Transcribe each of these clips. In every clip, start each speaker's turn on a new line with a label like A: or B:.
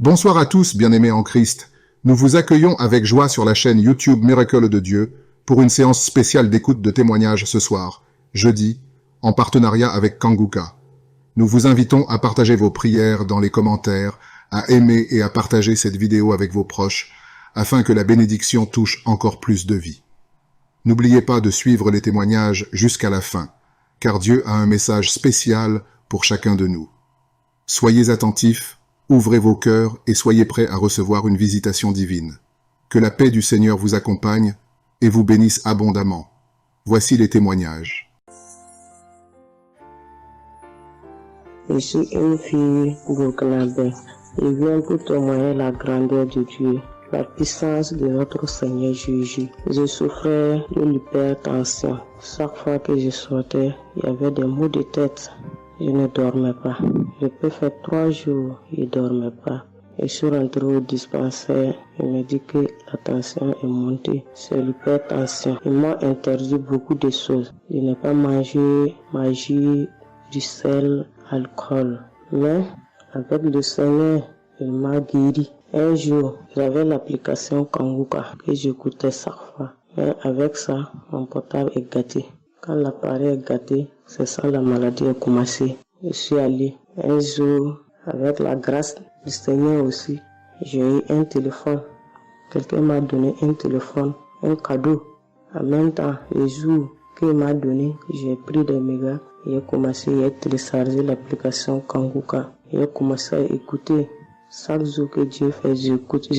A: Bonsoir à tous, bien-aimés en Christ. Nous vous accueillons avec joie sur la chaîne YouTube Miracle de Dieu pour une séance spéciale d'écoute de témoignages ce soir, jeudi, en partenariat avec Kanguka. Nous vous invitons à partager vos prières dans les commentaires, à aimer et à partager cette vidéo avec vos proches, afin que la bénédiction touche encore plus de vies. N'oubliez pas de suivre les témoignages jusqu'à la fin, car Dieu a un message spécial pour chacun de nous. Soyez attentifs, ouvrez vos cœurs et soyez prêts à recevoir une visitation divine. Que la paix du Seigneur vous accompagne et vous bénisse abondamment. Voici les témoignages.
B: Je suis une fille burkinabé. Je viens pour témoigner la grandeur de Dieu, la puissance de notre Seigneur Jésus. Je souffrais de l'hypertension. Chaque fois que je sortais, il y avait des maux de tête. Je ne dormais pas. Je peux faire 3 jours, je ne dormais pas. Je suis rentré au dispensaire. Il me dit que la tension est montée. C'est l'hypertension. Ils m'ont interdit beaucoup de choses. Je n'ai pas mangé, du sel, alcool. Mais avec le Seigneur, il m'a guéri. Un jour, j'avais l'application Kanguka que j'écoutais chaque fois. Mais avec ça, mon portable est gâté. Quand l'appareil est gâté, c'est ça la maladie a commencé. Je suis allé un jour, avec la grâce du Seigneur aussi, j'ai eu un téléphone. Quelqu'un m'a donné un téléphone, un cadeau. En même temps, le jour qu'il m'a donné, j'ai pris des mégas et j'ai commencé à télécharger l'application Kanguka. J'ai commencé à écouter. Chaque jour que Dieu fait, j'écoute.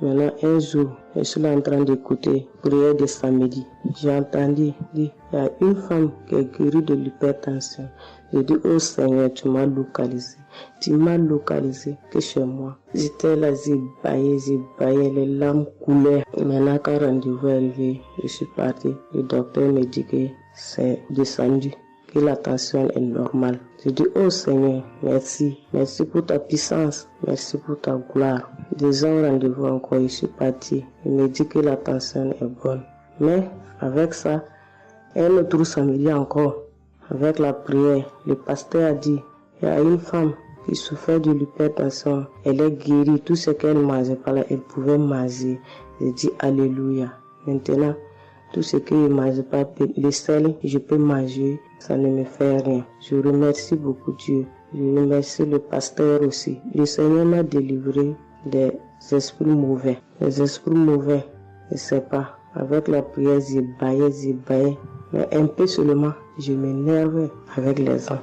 B: Maintenant, un jour, je suis là en train d'écouter prière de samedi. J'ai entendu dire, il y a une femme qui est guérie de l'hypertension. J'ai dit, oh Seigneur, tu m'as localisé. Tu m'as localisé que chez moi. J'étais là, j'ai baillé, les larmes coulaient. Maintenant, quand le rendez-vous est arrivé, je suis parti. Le docteur me dit que c'est descendu, que la tension est normale. Je dis, oh Seigneur, merci. Merci pour ta puissance. Merci pour ta gloire. Déjà au rendez-vous encore, je suis parti. Il me dit que la tension est bonne. Mais avec ça, un autre samedi encore, avec la prière, le pasteur a dit, il y a une femme qui souffrait de l'hypertension. Elle est guérie. Tout ce qu'elle ne mangeait pas là, elle pouvait manger. Je dis Alléluia. Maintenant, tout ce que je ne mangeais pas, le sel, je peux manger. Ça ne me fait rien. Je remercie beaucoup Dieu. Je remercie le pasteur aussi. Le Seigneur m'a délivré des esprits mauvais. Les esprits mauvais, je ne sais pas. Avec la prière, j'ai baillé. Mais un peu seulement, je m'énerve avec les gens.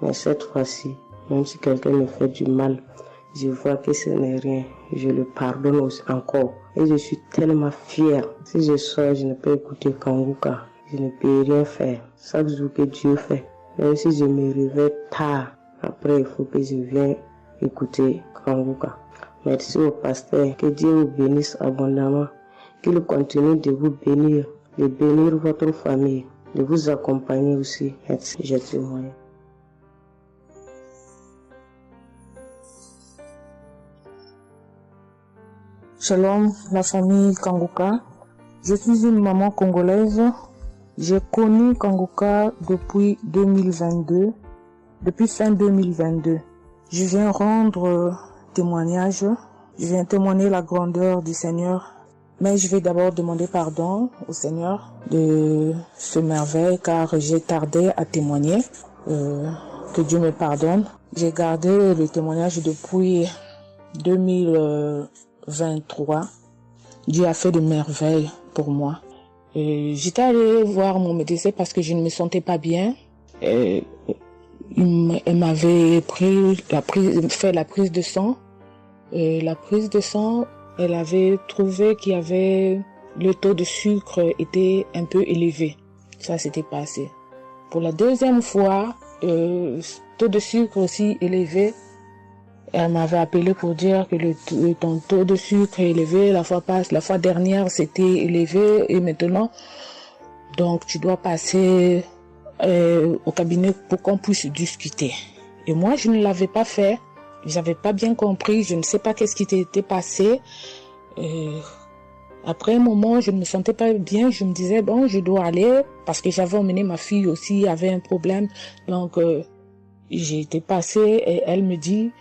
B: Mais cette fois-ci, même si quelqu'un me fait du mal, je vois que ce n'est rien. Je le pardonne aussi encore. Et je suis tellement fière. Si je sors, je ne peux écouter Kanguka. Je ne peux rien faire. Chaque jour que Dieu fait. Même si je me réveille tard, après il faut que je vienne écouter Kanguka. Merci au pasteur. Que Dieu vous bénisse abondamment. Qu'il continue de vous bénir, de bénir votre famille, de vous accompagner aussi. Merci, je témoigne.
C: Shalom, la famille Kanguka. Je suis une maman congolaise. J'ai connu Kanguka depuis 2022, depuis fin 2022. Je viens rendre témoignage. Je viens témoigner la grandeur du Seigneur. Mais je vais d'abord demander pardon au Seigneur de ce merveille car j'ai tardé à témoigner. Que Dieu me pardonne. J'ai gardé le témoignage depuis 2023. Dieu a fait de merveilles pour moi. J'étais allée voir mon médecin parce que je ne me sentais pas bien. Elle m'avait fait la prise de sang. La prise de sang, elle avait trouvé qu'il y avait le taux de sucre était un peu élevé. Ça s'était passé. Pour la deuxième fois, taux de sucre aussi élevé. Elle m'avait appelé pour dire que ton taux de sucre est élevé. La fois dernière, c'était élevé et maintenant, donc tu dois passer au cabinet pour qu'on puisse discuter. Et moi, je ne l'avais pas fait. J'avais pas bien compris. Je ne sais pas qu'est-ce qui était passé. Après un moment, je ne me sentais pas bien. Je me disais, bon, je dois aller parce que j'avais emmené ma fille aussi, avait un problème. Donc, j'ai été passée et elle me dit,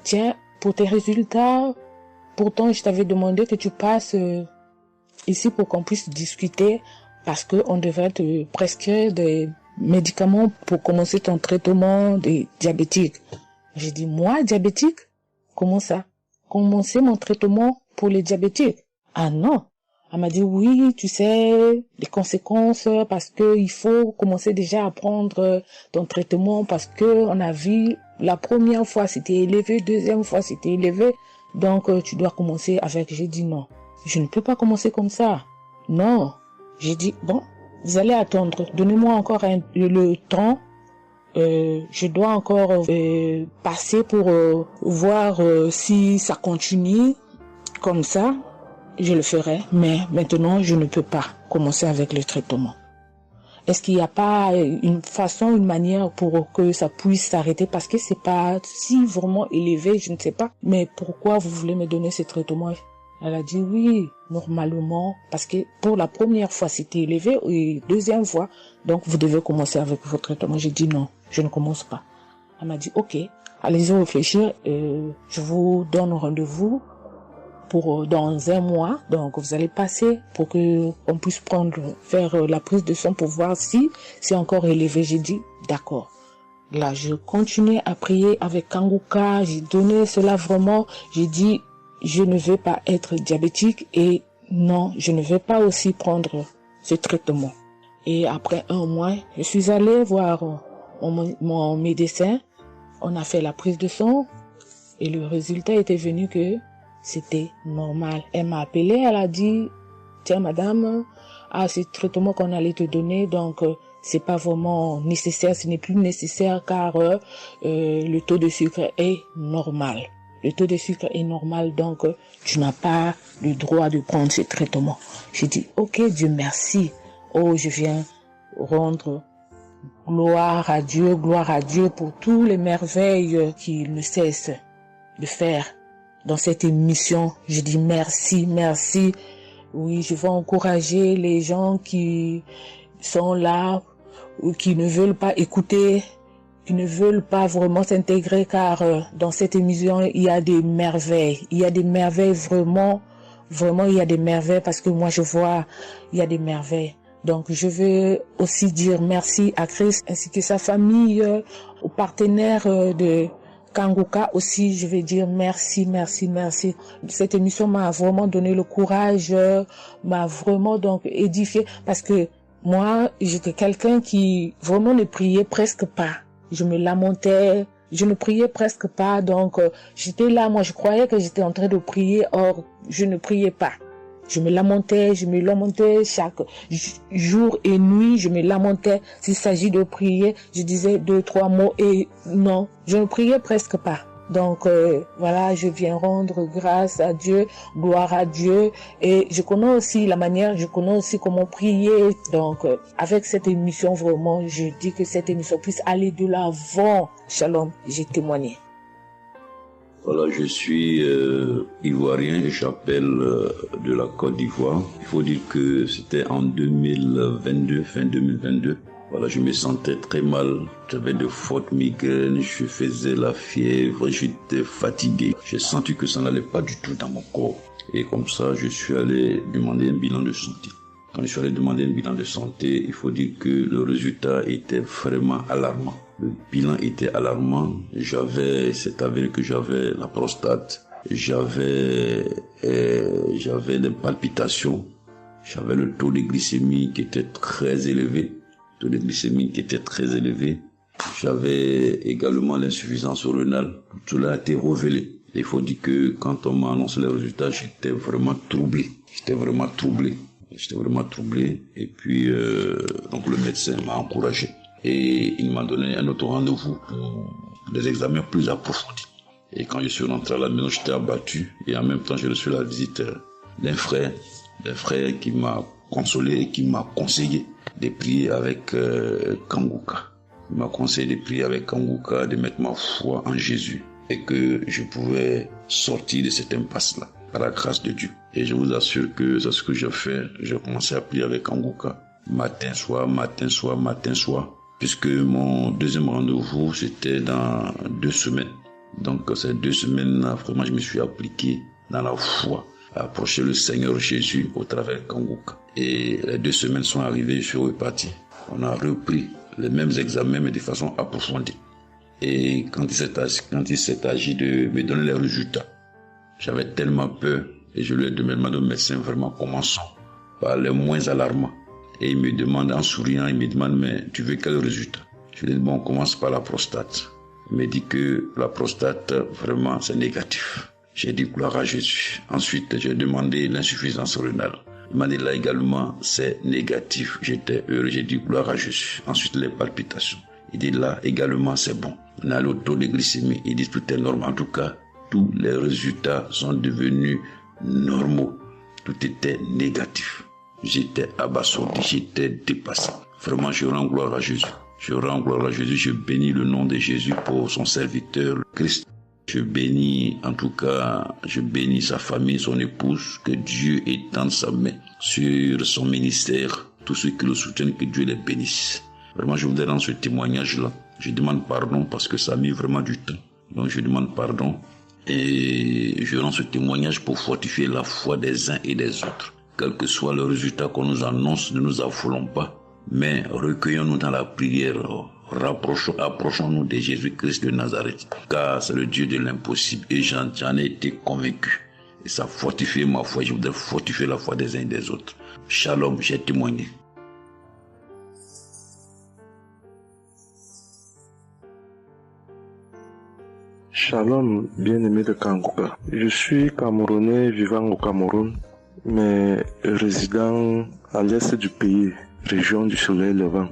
C: tiens, pour tes résultats, pourtant je t'avais demandé que tu passes ici pour qu'on puisse discuter parce qu'on devrait te prescrire des médicaments pour commencer ton traitement de diabétique. J'ai dit, moi, diabétique? Comment ça? Commencer mon traitement pour les diabétiques? Ah non. Elle m'a dit, oui, tu sais, les conséquences, parce que il faut commencer déjà à prendre ton traitement, parce que on a vu, la première fois c'était élevé, deuxième fois c'était élevé, donc tu dois commencer avec. J'ai dit non, je ne peux pas commencer comme ça. Non. J'ai dit, bon, vous allez attendre, donnez-moi encore le temps. Je dois encore passer pour voir si ça continue comme ça. Je le ferai, mais maintenant je ne peux pas commencer avec le traitement. Est-ce qu'il n'y a pas une façon, une manière pour que ça puisse s'arrêter? Parce que c'est pas si vraiment élevé, je ne sais pas. Mais pourquoi vous voulez me donner ce traitement? Elle a dit oui, normalement, parce que pour la première fois c'était élevé et deuxième fois, donc vous devez commencer avec votre traitement. J'ai dit non, je ne commence pas. Elle m'a dit ok, allez-y réfléchir, je vous donne rendez-vous pour dans un mois, donc vous allez passer pour que on puisse faire la prise de sang pour voir si c'est encore élevé. J'ai dit d'accord. Là, je continuais à prier avec Kanguka, j'ai donné cela vraiment, j'ai dit je ne veux pas être diabétique et non, je ne veux pas aussi prendre ce traitement. Et après un mois, je suis allée voir mon médecin, on a fait la prise de sang et le résultat était venu que c'était normal. Elle m'a appelé, elle a dit, tiens madame, ce traitement qu'on allait te donner, donc c'est pas vraiment nécessaire, ce n'est plus nécessaire car le taux de sucre est normal. Le taux de sucre est normal, donc tu n'as pas le droit de prendre ce traitement. J'ai dit, ok, Dieu merci. Oh, je viens rendre gloire à Dieu pour tous les merveilles qu'il ne cesse de faire dans cette émission. Je dis merci, merci. Oui, je vais encourager les gens qui sont là ou qui ne veulent pas écouter, qui ne veulent pas vraiment s'intégrer, car dans cette émission, il y a des merveilles. Il y a des merveilles vraiment, il y a des merveilles parce que moi je vois, il y a des merveilles. Donc je veux aussi dire merci à Chris ainsi que sa famille, aux partenaires de Kanguka aussi, je vais dire merci. Cette émission m'a vraiment donné le courage, m'a vraiment donc édifié parce que moi, j'étais quelqu'un qui vraiment ne priait presque pas. Je me lamentais, je ne priais presque pas, donc j'étais là, moi je croyais que j'étais en train de prier, or je ne priais pas. Je me lamentais chaque jour et nuit, je me lamentais. S'il s'agit de prier, je disais 2-3 mots et non, je ne priais presque pas. Donc voilà, je viens rendre grâce à Dieu, gloire à Dieu, et je connais aussi comment prier. Donc avec cette émission, vraiment, je dis que cette émission puisse aller de l'avant. Shalom, j'ai témoigné.
D: Voilà, je suis ivoirien et j'appelle de la Côte d'Ivoire. Il faut dire que c'était en 2022, fin 2022. Voilà, je me sentais très mal. J'avais de fortes migraines, je faisais la fièvre, j'étais fatigué. J'ai senti que ça n'allait pas du tout dans mon corps. Et comme ça, je suis allé demander un bilan de santé. Quand je suis allé demander un bilan de santé, il faut dire que le résultat était vraiment alarmant. Le bilan était alarmant. C'est avéré que j'avais la prostate, j'avais des palpitations, j'avais le taux de glycémie qui était très élevé. J'avais également l'insuffisance rénale. Tout cela a été révélé. Il faut dire que quand on m'a annoncé les résultats, j'étais vraiment troublé. Et puis, donc le médecin m'a encouragé. Et il m'a donné un autre rendez-vous pour des examens plus approfondis. Et quand je suis rentré à la maison, j'étais abattu. Et en même temps, j'ai reçu la visite d'un frère qui m'a consolé et qui m'a conseillé de prier avec Kanguka. Il m'a conseillé de prier avec Kanguka, de mettre ma foi en Jésus et que je pouvais sortir de cette impasse-là par la grâce de Dieu. Et je vous assure que c'est ce que j'ai fait. J'ai commencé à prier avec Kanguka matin, soir, puisque mon deuxième rendez-vous, c'était dans 2 semaines. Donc ces 2 semaines-là, vraiment, je me suis appliqué dans la foi à approcher le Seigneur Jésus au travers Kanguka. Et les 2 semaines sont arrivées, je suis reparti. On a repris les mêmes examens, mais de façon approfondie. Et quand il s'est agi de me donner les résultats, j'avais tellement peur et je lui ai demandé au médecin, vraiment, commençons par les moins alarmants. Et il me demande, en souriant, il me demande, mais tu veux quel résultat? Je lui ai dit, bon, on commence par la prostate. Il me dit que la prostate, vraiment, c'est négatif. J'ai dit, gloire à Jésus. Ensuite, j'ai demandé l'insuffisance rénale. Il m'a dit, là également, c'est négatif. J'étais heureux, j'ai dit, gloire à Jésus. Ensuite, les palpitations. Il dit, là également, c'est bon. On a le taux de glycémie. Il dit, tout est normal. En tout cas, tous les résultats sont devenus normaux. Tout était négatif. J'étais abasourdi, j'étais dépassé. Vraiment, je rends gloire à Jésus. Je rends gloire à Jésus. Je bénis le nom de Jésus pour son serviteur, le Christ. Je bénis, en tout cas, je bénis sa famille, son épouse, que Dieu étende sa main sur son ministère. Tous ceux qui le soutiennent, que Dieu les bénisse. Vraiment, je voudrais rendre ce témoignage-là. Je demande pardon parce que ça a mis vraiment du temps. Donc, je demande pardon et je rends ce témoignage pour fortifier la foi des uns et des autres. Quel que soit le résultat qu'on nous annonce, ne nous affolons pas, mais recueillons-nous dans la prière. Approchons-nous de Jésus-Christ de Nazareth, car c'est le Dieu de l'impossible et j'en ai été convaincu. Et ça fortifie ma foi, je voudrais fortifier la foi des uns et des autres. Shalom, j'ai témoigné.
E: Shalom, bien-aimé de Kanguka. Je suis Camerounais vivant au Cameroun, mais résident à l'est du pays, région du soleil levant.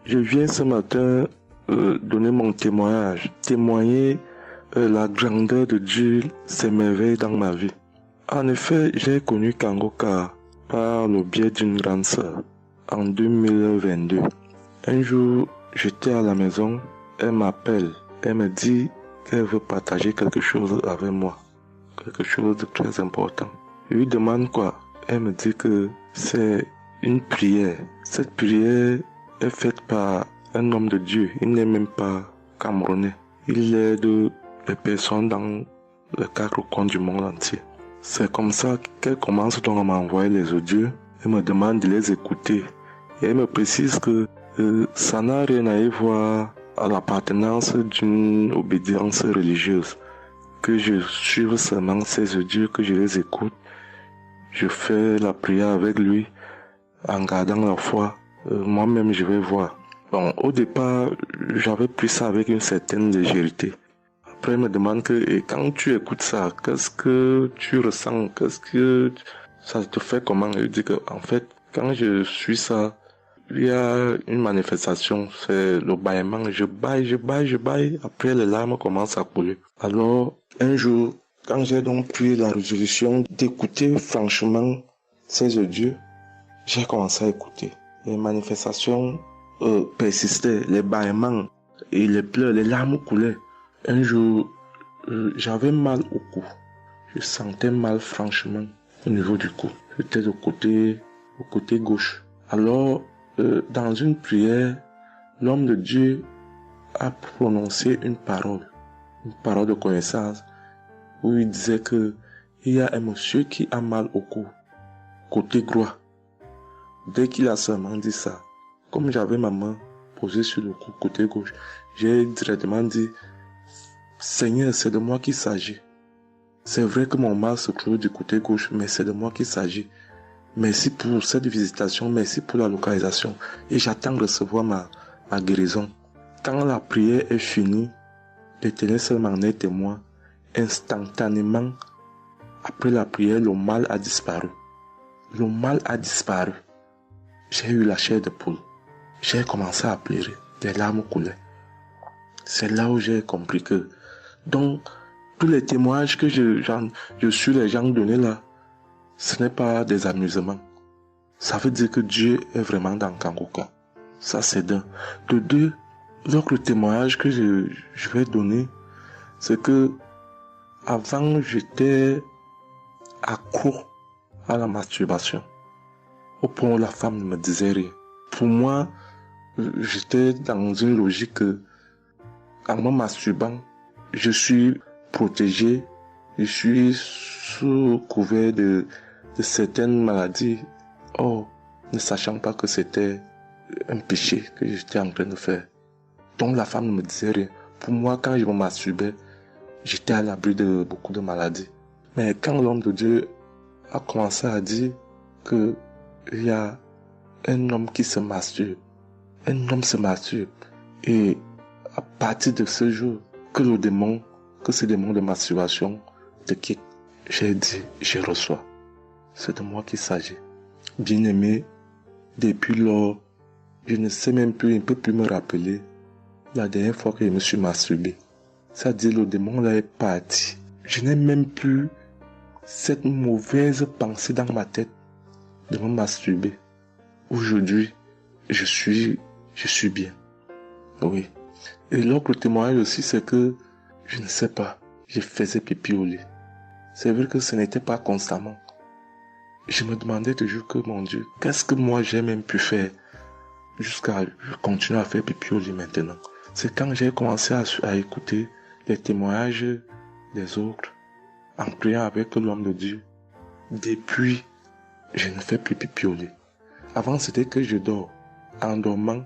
E: Je viens ce matin donner mon témoignage, témoigner la grandeur de Dieu, ses merveilles dans ma vie. En effet, j'ai connu Kanguka par le biais d'une grande sœur en 2022. Un jour, j'étais à la maison, elle m'appelle, elle me dit qu'elle veut partager quelque chose avec moi, quelque chose de très important. Je lui demande quoi? Elle me dit que c'est une prière. Cette prière est faite par un homme de Dieu. Il n'est même pas camerounais. Il aide les personnes dans les 4 coins du monde entier. C'est comme ça qu'elle commence donc à m'envoyer les audios. Elle me demande de les écouter. Et elle me précise que ça n'a rien à y voir à l'appartenance d'une obédience religieuse. Que je suive seulement ces audios, que je les écoute. Je fais la prière avec lui en gardant la foi. Moi-même, je vais voir. Bon, au départ, j'avais pris ça avec une certaine légèreté. Après, il me demande et quand tu écoutes ça, qu'est-ce que tu ressens? Qu'est-ce que ça te fait comment? Je dis que, en fait, quand je suis ça, il y a une manifestation, c'est le bâillement. Je baille. Après, les larmes commencent à couler. Alors, un jour, quand j'ai donc pris la résolution d'écouter franchement ces audios, j'ai commencé à écouter. Les manifestations persistaient, les bâillements et les pleurs, les larmes coulaient. Un jour, j'avais mal au cou. Je sentais mal franchement au niveau du cou. J'étais au côté gauche. Alors, dans une prière, l'homme de Dieu a prononcé une parole de connaissance, où il disait que il y a un monsieur qui a mal au cou, côté droit. Dès qu'il a seulement dit ça, comme j'avais ma main posée sur le cou, côté gauche, j'ai directement dit, Seigneur, c'est de moi qu'il s'agit. C'est vrai que mon mal se trouve du côté gauche, mais c'est de moi qu'il s'agit. Merci pour cette visitation, merci pour la localisation. Et j'attends de recevoir ma guérison. Quand la prière est finie, l'Éternel seul m'en est témoin. Instantanément, après la prière, le mal a disparu. Le mal a disparu. J'ai eu la chair de poule. J'ai commencé à pleurer. Des larmes coulaient. C'est là où j'ai compris que, donc, tous les témoignages que je suis les gens donnés là, ce n'est pas des amusements. Ça veut dire que Dieu est vraiment dans Kanguka. Ça c'est d'un. De deux, l'autre témoignage que je vais donner, c'est que avant j'étais accro à la masturbation. Au point où la femme ne me disait rien. Pour moi, j'étais dans une logique que, en me masturbant, je suis protégé, je suis sous couvert de certaines maladies. Oh, ne sachant pas que c'était un péché que j'étais en train de faire. Donc la femme ne me disait rien. Pour moi, quand je me masturbais, j'étais à l'abri de beaucoup de maladies. Mais quand l'homme de Dieu a commencé à dire que il y a un homme qui se masturbe, un homme se masturbe, et à partir de ce jour, que ce démon de masturbation te quitte, j'ai dit, je reçois. C'est de moi qu'il s'agit. Bien-aimé, depuis lors, je ne sais même plus, je ne peux plus me rappeler la dernière fois que je me suis masturbé. C'est-à-dire, le démon là est parti. Je n'ai même plus cette mauvaise pensée dans ma tête de me masturber. Aujourd'hui, je suis bien. Oui. Et l'autre témoignage aussi, c'est que, je ne sais pas, je faisais pipi au lit. C'est vrai que ce n'était pas constamment. Je me demandais toujours que, mon Dieu, qu'est-ce que moi j'ai même pu faire jusqu'à continuer à faire pipi au lit maintenant. C'est quand j'ai commencé à écouter les témoignages des autres, en priant avec l'homme de Dieu. Depuis, je ne fais plus pipi au lit. Avant, c'était que je dors. En dormant,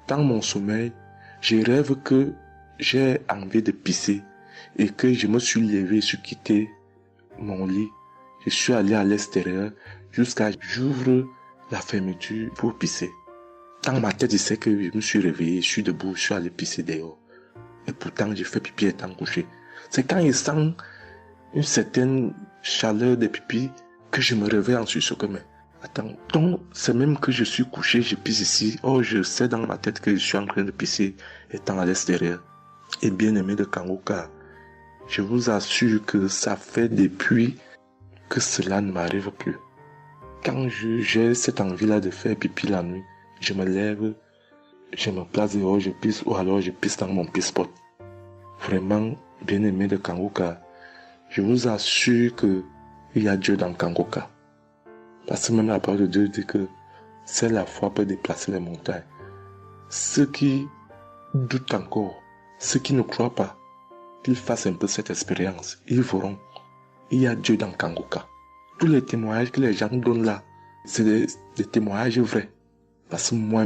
E: dans mon sommeil, je rêve que j'ai envie de pisser et que je me suis levé, je suis quitté mon lit. Je suis allé à l'extérieur jusqu'à j'ouvre la fermeture pour pisser. Dans ma tête, je sais que je me suis réveillé, je suis debout, je suis allé pisser dehors. Et pourtant, j'ai fait pipi étant couché. C'est quand je sens une certaine chaleur de pipi que je me réveille en sursaut. Mais attends, donc c'est même que je suis couché, je pisse ici. Oh, je sais dans ma tête que je suis en train de pisser étant à l'extérieur. Et bien aimé de Kanguka, je vous assure que ça fait depuis que cela ne m'arrive plus. Quand j'ai cette envie-là de faire pipi la nuit, je me lève, je me place dehors, je pisse, ou alors je pisse dans mon pisse-pot. Vraiment, bien aimé de Kanguka, je vous assure que il y a Dieu dans Kanguka. Parce que même la parole de Dieu dit que c'est la foi peut déplacer les montagnes. Ceux qui doutent encore, ceux qui ne croient pas, qu'ils fassent un peu cette expérience, ils verront. Il y a Dieu dans Kanguka. Tous les témoignages que les gens donnent là, c'est des témoignages vrais. Parce que moi,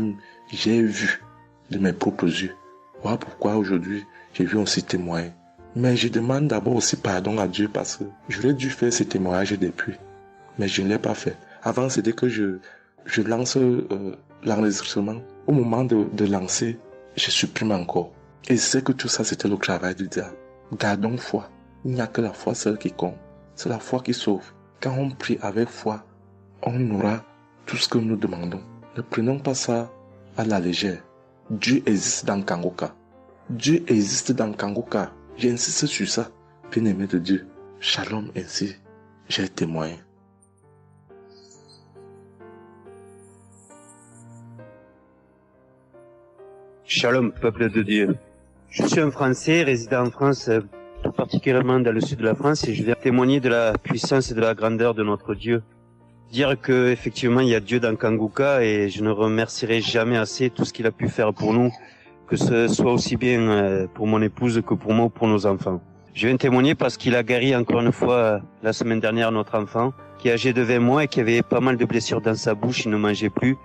E: j'ai vu de mes propres yeux. Voilà pourquoi aujourd'hui, j'ai vu aussi témoigner. Mais je demande d'abord aussi pardon à Dieu parce que j'aurais dû faire ces témoignages depuis. Mais je ne l'ai pas fait. Avant, c'était que je lance l'enregistrement. Au moment de lancer, je supprime encore. Et je sais que tout ça, c'était le travail du diable. Gardons foi. Il n'y a que la foi seule qui compte. C'est la foi qui sauve. Quand on prie avec foi, on aura tout ce que nous demandons. Ne prenons pas ça à la légère. Dieu existe dans Kanguka. Dieu existe dans Kanguka. J'insiste sur ça. Bien-aimé de Dieu. Shalom ainsi. J'ai témoigné.
F: Shalom, peuple de Dieu. Je suis un Français résidant en France, tout particulièrement dans le sud de la France, et je viens témoigner de la puissance et de la grandeur de notre Dieu. Dire que effectivement il y a Dieu dans Kanguka, et je ne remercierai jamais assez tout ce qu'il a pu faire pour nous, que ce soit aussi bien pour mon épouse que pour moi ou pour nos enfants. Je viens témoigner parce qu'il a guéri encore une fois la semaine dernière notre enfant, qui est âgé de 20 mois et qui avait pas mal de blessures dans sa bouche, il ne mangeait plus.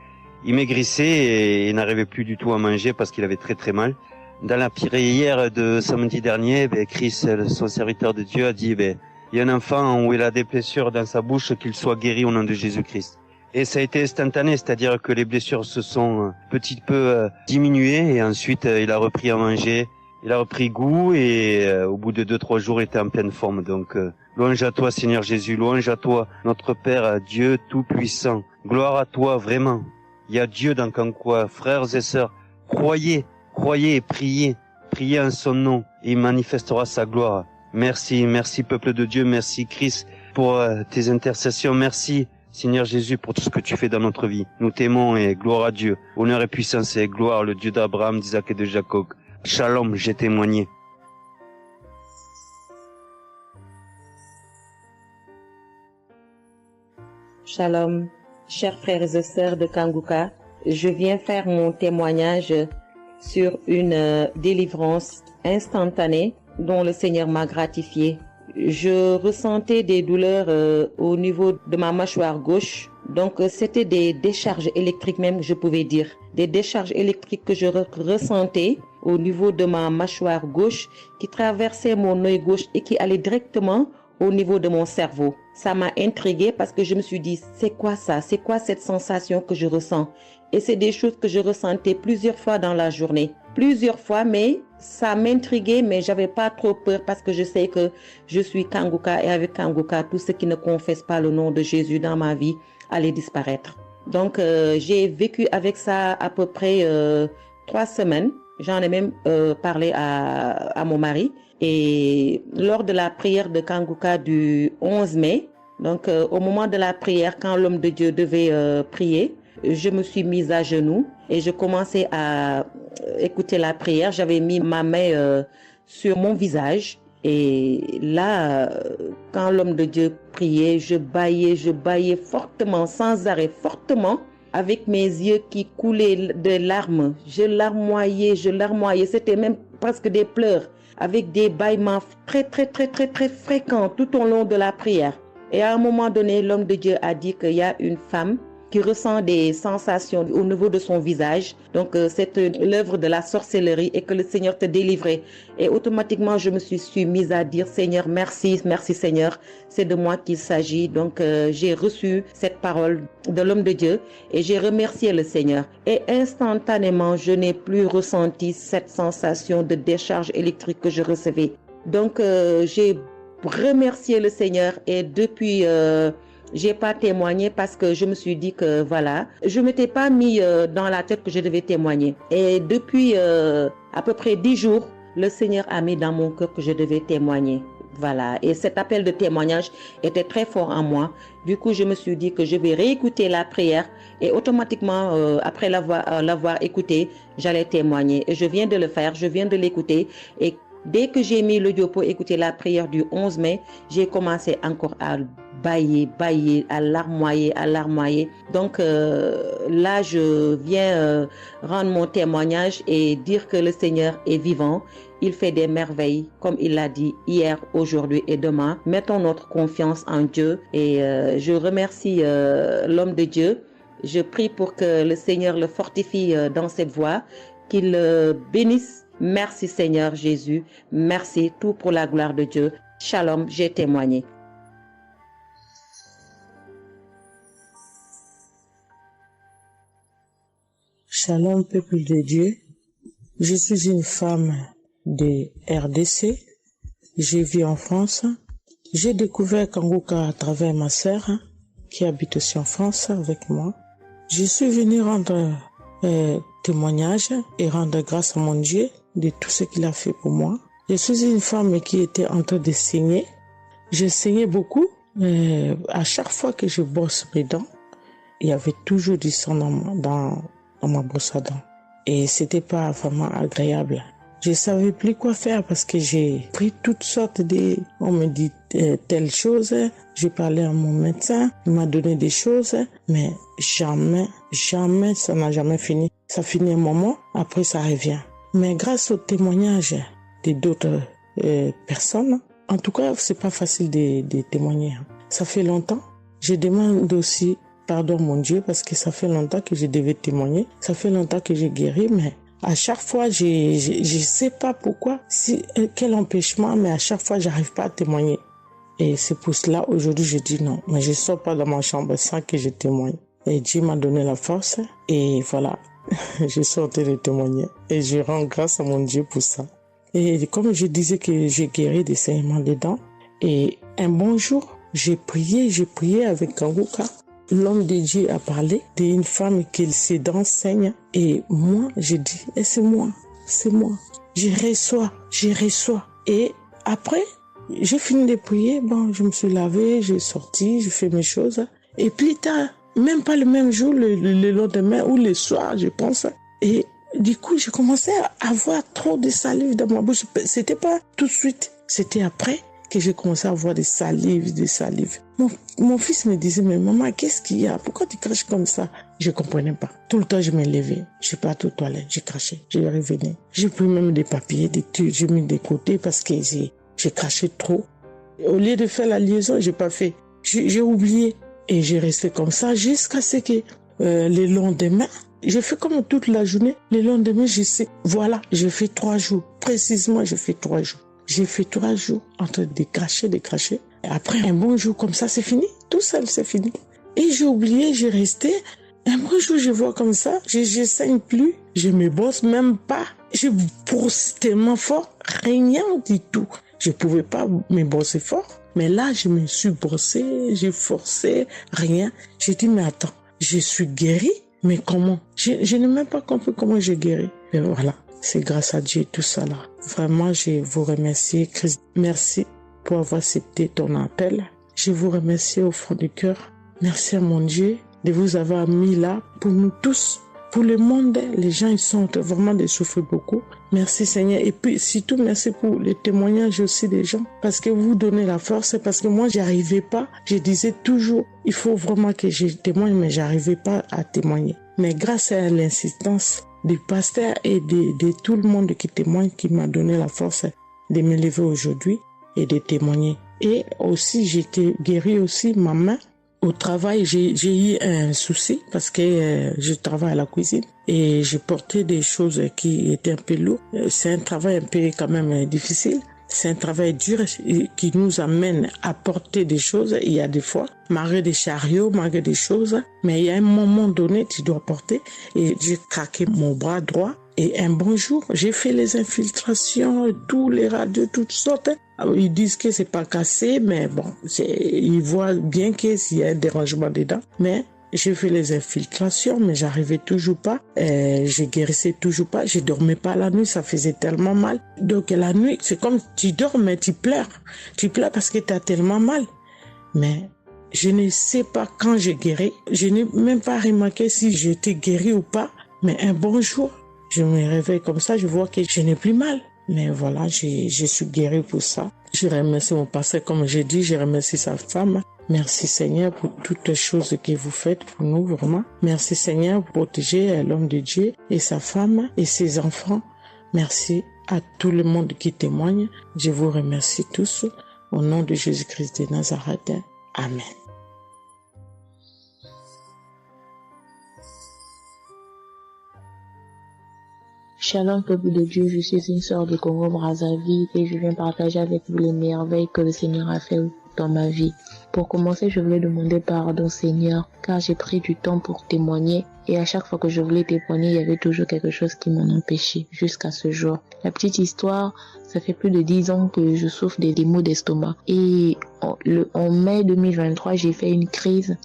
F: Il maigrissait et n'arrivait plus du tout à manger parce qu'il avait très très mal. Dans la prière de samedi dernier, Chris, son serviteur de Dieu, a dit il y a un enfant où il a des blessures dans sa bouche, qu'il soit guéri au nom de Jésus-Christ. Et ça a été instantané, c'est-à-dire que les blessures se sont petit peu diminuées et ensuite il a repris à manger, il a repris goût et au bout de 2-3 jours il était en pleine forme. Donc louange à toi Seigneur Jésus, louange à toi notre Père, Dieu Tout-Puissant. Gloire à toi vraiment. Il y a Dieu dans Kanguka, frères et sœurs, croyez et priez en son nom et il manifestera sa gloire. Merci peuple de Dieu, merci Christ pour tes intercessions, merci Seigneur Jésus pour tout ce que tu fais dans notre vie. Nous t'aimons et gloire à Dieu, honneur et puissance et gloire, le Dieu d'Abraham, d'Isaac et de Jacob. Shalom, j'ai témoigné.
G: Shalom, chers frères et sœurs de Kanguka, je viens faire mon témoignage sur une délivrance instantanée dont le Seigneur m'a gratifié. Je ressentais des douleurs au niveau de ma mâchoire gauche. Donc, c'était des décharges électriques même, je pouvais dire. Des décharges électriques que je ressentais au niveau de ma mâchoire gauche qui traversaient mon œil gauche et qui allaient directement au niveau de mon cerveau. Ça m'a intriguée parce que je me suis dit, c'est quoi ça? C'est quoi cette sensation que je ressens? Et c'est des choses que je ressentais plusieurs fois dans la journée. Plusieurs fois, mais ça m'intriguait, mais j'avais pas trop peur parce que je sais que je suis Kanguka et avec Kanguka, tout ce qui ne confesse pas le nom de Jésus dans ma vie allait disparaître. Donc, j'ai vécu avec ça à peu près 3 semaines. J'en ai même parlé à mon mari. Et lors de la prière de Kanguka du 11 mai, donc au moment de la prière, quand l'homme de Dieu devait prier, je me suis mise à genoux et je commençais à écouter la prière. J'avais mis ma main sur mon visage. Et là, quand l'homme de Dieu priait, je bâillais fortement, sans arrêt, fortement, avec mes yeux qui coulaient de larmes. Je larmoyais. C'était même presque des pleurs, avec des bâillements très fréquents tout au long de la prière. Et à un moment donné, l'homme de Dieu a dit qu'il y a une femme qui ressent des sensations au niveau de son visage. Donc, c'est l'œuvre de la sorcellerie et que le Seigneur te délivrait. Et automatiquement, je me suis mise à dire, Seigneur, merci Seigneur, c'est de moi qu'il s'agit. Donc, j'ai reçu cette parole de l'homme de Dieu et j'ai remercié le Seigneur. Et instantanément, je n'ai plus ressenti cette sensation de décharge électrique que je recevais. Donc, j'ai remercié le Seigneur et depuis... j'ai pas témoigné parce que je me suis dit que voilà, je m'étais pas mis dans la tête que je devais témoigner. Et depuis à peu près 10 jours, le Seigneur a mis dans mon cœur que je devais témoigner. Voilà. Et cet appel de témoignage était très fort en moi. Du coup, je me suis dit que je vais réécouter la prière et automatiquement, après l'avoir écouté, j'allais témoigner. Et je viens de le faire, je viens de l'écouter. Et dès que j'ai mis l'audio pour écouter la prière du 11 mai, j'ai commencé encore à bâiller, à larmoyer. Donc là, je viens rendre mon témoignage et dire que le Seigneur est vivant. Il fait des merveilles, comme il l'a dit hier, aujourd'hui et demain. Mettons notre confiance en Dieu et je remercie l'homme de Dieu. Je prie pour que le Seigneur le fortifie dans cette voie, qu'il le bénisse. Merci Seigneur Jésus, merci tout pour la gloire de Dieu. Shalom, j'ai témoigné.
H: Shalom peuple de Dieu, je suis une femme de RDC, je vis en France. J'ai découvert Kanguka à travers ma sœur qui habite aussi en France avec moi. Je suis venue rendre témoignage et rendre grâce à mon Dieu de tout ce qu'il a fait pour moi. Je suis une femme qui était en train de saigner. Je saignais beaucoup. À chaque fois que je brosse mes dents, il y avait toujours du sang dans ma brosse à dents. Et c'était pas vraiment agréable. Je savais plus quoi faire parce que j'ai pris toutes sortes de... On me dit telle chose. J'ai parlé à mon médecin. Il m'a donné des choses. Mais jamais, ça n'a jamais fini. Ça finit un moment, après ça revient. Mais grâce au témoignage de d'autres personnes, en tout cas, c'est pas facile de témoigner. Ça fait longtemps. Je demande aussi pardon mon Dieu parce que ça fait longtemps que je devais témoigner. Ça fait longtemps que j'ai guéri, mais à chaque fois, je sais pas pourquoi, quel empêchement, mais à chaque fois, j'arrive pas à témoigner. Et c'est pour cela, aujourd'hui, je dis non. Mais je sors pas dans ma chambre sans que je témoigne. Et Dieu m'a donné la force. Et voilà, je suis en train de témoigner. Et je rends grâce à mon Dieu pour ça. Et comme je disais que j'ai guéri des saignements des dents. Et un bon jour, j'ai prié avec Kanguka. L'homme de Dieu a parlé d'une femme qui ses dents saignent. Et moi, j'ai dit, c'est moi. Je reçois. Et après, j'ai fini de prier. Bon, je me suis lavé, j'ai sorti, j'ai fait mes choses. Et plus tard, même pas le même jour, le lendemain ou le soir, je pense. Et du coup, j'ai commencé à avoir trop de salive dans ma bouche. C'était pas tout de suite, c'était après. que j'ai commencé à avoir des salives. Mon fils me disait, mais maman, qu'est-ce qu'il y a? Pourquoi tu craches comme ça? Je comprenais pas. Tout le temps, je me levais. Je suis pas aux toilettes. Je crachais. Je revenais. J'ai pris même des papiers, des trucs, j'ai mis de côté parce que j'ai craché trop. Au lieu de faire la liaison, j'ai pas fait. J'ai oublié. Et j'ai resté comme ça jusqu'à ce que le lendemain, j'ai fait comme toute la journée. Le lendemain, je sais, voilà, j'ai fait 3 jours. Précisément, j'ai fait 3 jours. J'ai fait 3 jours en train de cracher. Et après, un bon jour comme ça, c'est fini. Tout seul, c'est fini. Et j'ai oublié, j'ai resté. Un bon jour, je vois comme ça, je saigne plus. Je me bosse même pas. Je brosse tellement fort, rien du tout. Je pouvais pas me bosser fort. Mais là, je me suis brossé, j'ai forcé, rien. J'ai dit, mais attends, je suis guérie, mais comment? Je n'ai même pas compris comment j'ai guéri. Mais voilà, c'est grâce à Dieu tout ça là. Vraiment, je vous remercie, Christ. Merci pour avoir accepté ton appel. Je vous remercie au fond du cœur. Merci à mon Dieu de vous avoir mis là pour nous tous. Pour le monde, les gens, ils sont vraiment de souffrir beaucoup. Merci Seigneur. Et puis, surtout, merci pour les témoignages aussi des gens. Parce que vous donnez la force. Parce que moi, j'arrivais pas. Je disais toujours, il faut vraiment que je témoigne, mais j'arrivais pas à témoigner. Mais grâce à l'insistance du pasteur et de tout le monde qui témoigne, qui m'a donné la force de me lever aujourd'hui et de témoigner. Et aussi, j'étais guérie aussi, ma main. Au travail, j'ai eu un souci parce que je travaille à la cuisine et j'ai porté des choses qui étaient un peu lourdes. C'est un travail un peu quand même difficile. C'est un travail dur qui nous amène à porter des choses. Il y a des fois, malgré des chariots, malgré des choses, mais il y a un moment donné, tu dois porter. Et j'ai craqué mon bras droit. Et un bon jour, j'ai fait les infiltrations, tous les radios, toutes sortes. Ils disent que c'est pas cassé, mais bon, ils voient bien qu'il y a un dérangement dedans. Mais j'ai fait les infiltrations, mais j'arrivais toujours pas. Je guérissais toujours pas. Je dormais pas la nuit, ça faisait tellement mal. Donc la nuit, c'est comme tu dors, mais tu pleures. Tu pleures parce que tu as tellement mal. Mais je ne sais pas quand j'ai guéri. Je n'ai même pas remarqué si j'étais guéri ou pas. Mais un bon jour, je me réveille comme ça, je vois que je n'ai plus mal. Mais voilà, je suis guérie pour ça. Je remercie mon pasteur, comme j'ai dit, je remercie sa femme. Merci Seigneur pour toutes les choses que vous faites pour nous, vraiment. Merci Seigneur pour protéger l'homme de Dieu et sa femme et ses enfants. Merci à tout le monde qui témoigne. Je vous remercie tous. Au nom de Jésus-Christ de Nazareth. Amen.
I: Shalom, peuple de Dieu, je suis une sœur de Congo-Brazzaville et je viens partager avec vous les merveilles que le Seigneur a fait dans ma vie. Pour commencer, je voulais demander pardon, Seigneur, car j'ai pris du temps pour témoigner et à chaque fois que je voulais témoigner, il y avait toujours quelque chose qui m'en empêchait jusqu'à ce jour. La petite histoire, ça fait plus de 10 ans que je souffre des maux d'estomac et en mai 2023, j'ai fait une crise.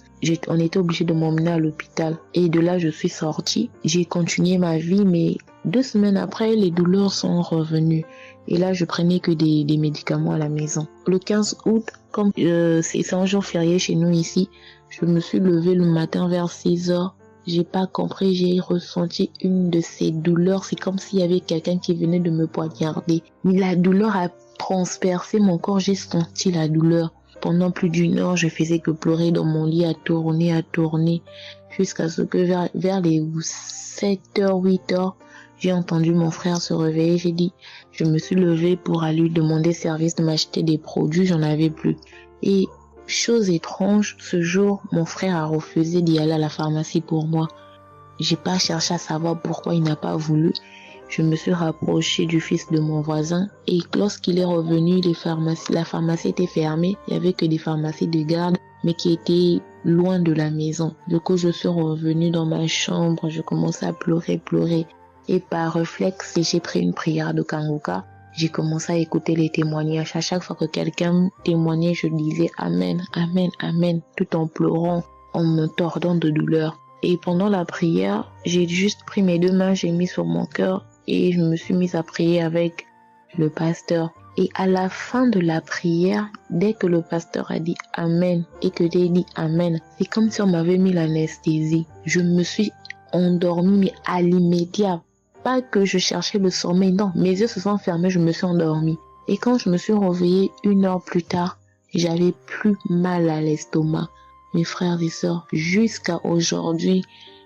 I: On était obligé de m'emmener à l'hôpital et de là, je suis sortie. J'ai continué ma vie, mais 2 semaines après, les douleurs sont revenues. Et là, je prenais que des médicaments à la maison. Le 15 août, comme c'est un jour férié chez nous ici, je me suis levée le matin vers 6 heures. J'ai pas compris, j'ai ressenti une de ces douleurs. C'est comme s'il y avait quelqu'un qui venait de me poignarder. Mais la douleur a transpercé mon corps, j'ai senti la douleur. Pendant plus d'1 heure, je faisais que pleurer dans mon lit, à tourner, jusqu'à ce que vers les 7h, 8h, j'ai entendu mon frère se réveiller. Je me suis levée pour aller lui demander service de m'acheter des produits, j'en avais plus. Et chose étrange, ce jour, mon frère a refusé d'y aller à la pharmacie pour moi. J'ai pas cherché à savoir pourquoi il n'a pas voulu. Je me suis rapprochée du fils de mon voisin et lorsqu'il est revenu, la pharmacie était fermée. Il y avait que des pharmacies de garde, mais qui étaient loin de la maison. Du coup, je suis revenue dans ma chambre, je commençais à pleurer. Et par réflexe, j'ai pris une prière de Kanguka. J'ai commencé à écouter les témoignages. À chaque fois que quelqu'un témoignait, je disais Amen, Amen, Amen, tout en pleurant, en me tordant de douleur. Et pendant la prière, j'ai juste pris mes 2 mains, j'ai mis sur mon cœur et je me suis mise à prier avec le pasteur. Et à la fin de la prière, dès que le pasteur a dit Amen et que j'ai dit Amen, c'est comme si on m'avait mis l'anesthésie. Je me suis endormie, mais à l'immédiat. Pas que je cherchais le sommeil, non. Mes yeux se sont fermés, je me suis endormie. Et quand je me suis réveillée 1 heure plus tard, j'avais plus mal à l'estomac. Mes frères et sœurs, jusqu'à aujourd'hui,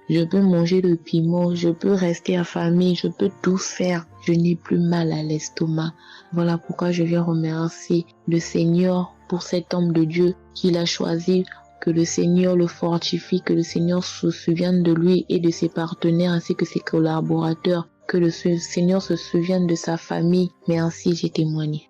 I: je peux manger le piment, je peux rester affamée, je peux tout faire. Je n'ai plus mal à l'estomac. Voilà pourquoi je viens remercier le Seigneur pour cet homme de Dieu qu'il a choisi. Que le Seigneur le fortifie, que le Seigneur se souvienne de lui et de ses partenaires ainsi que ses collaborateurs. Que le Seigneur se souvienne de sa famille. Mais ainsi j'ai témoigné.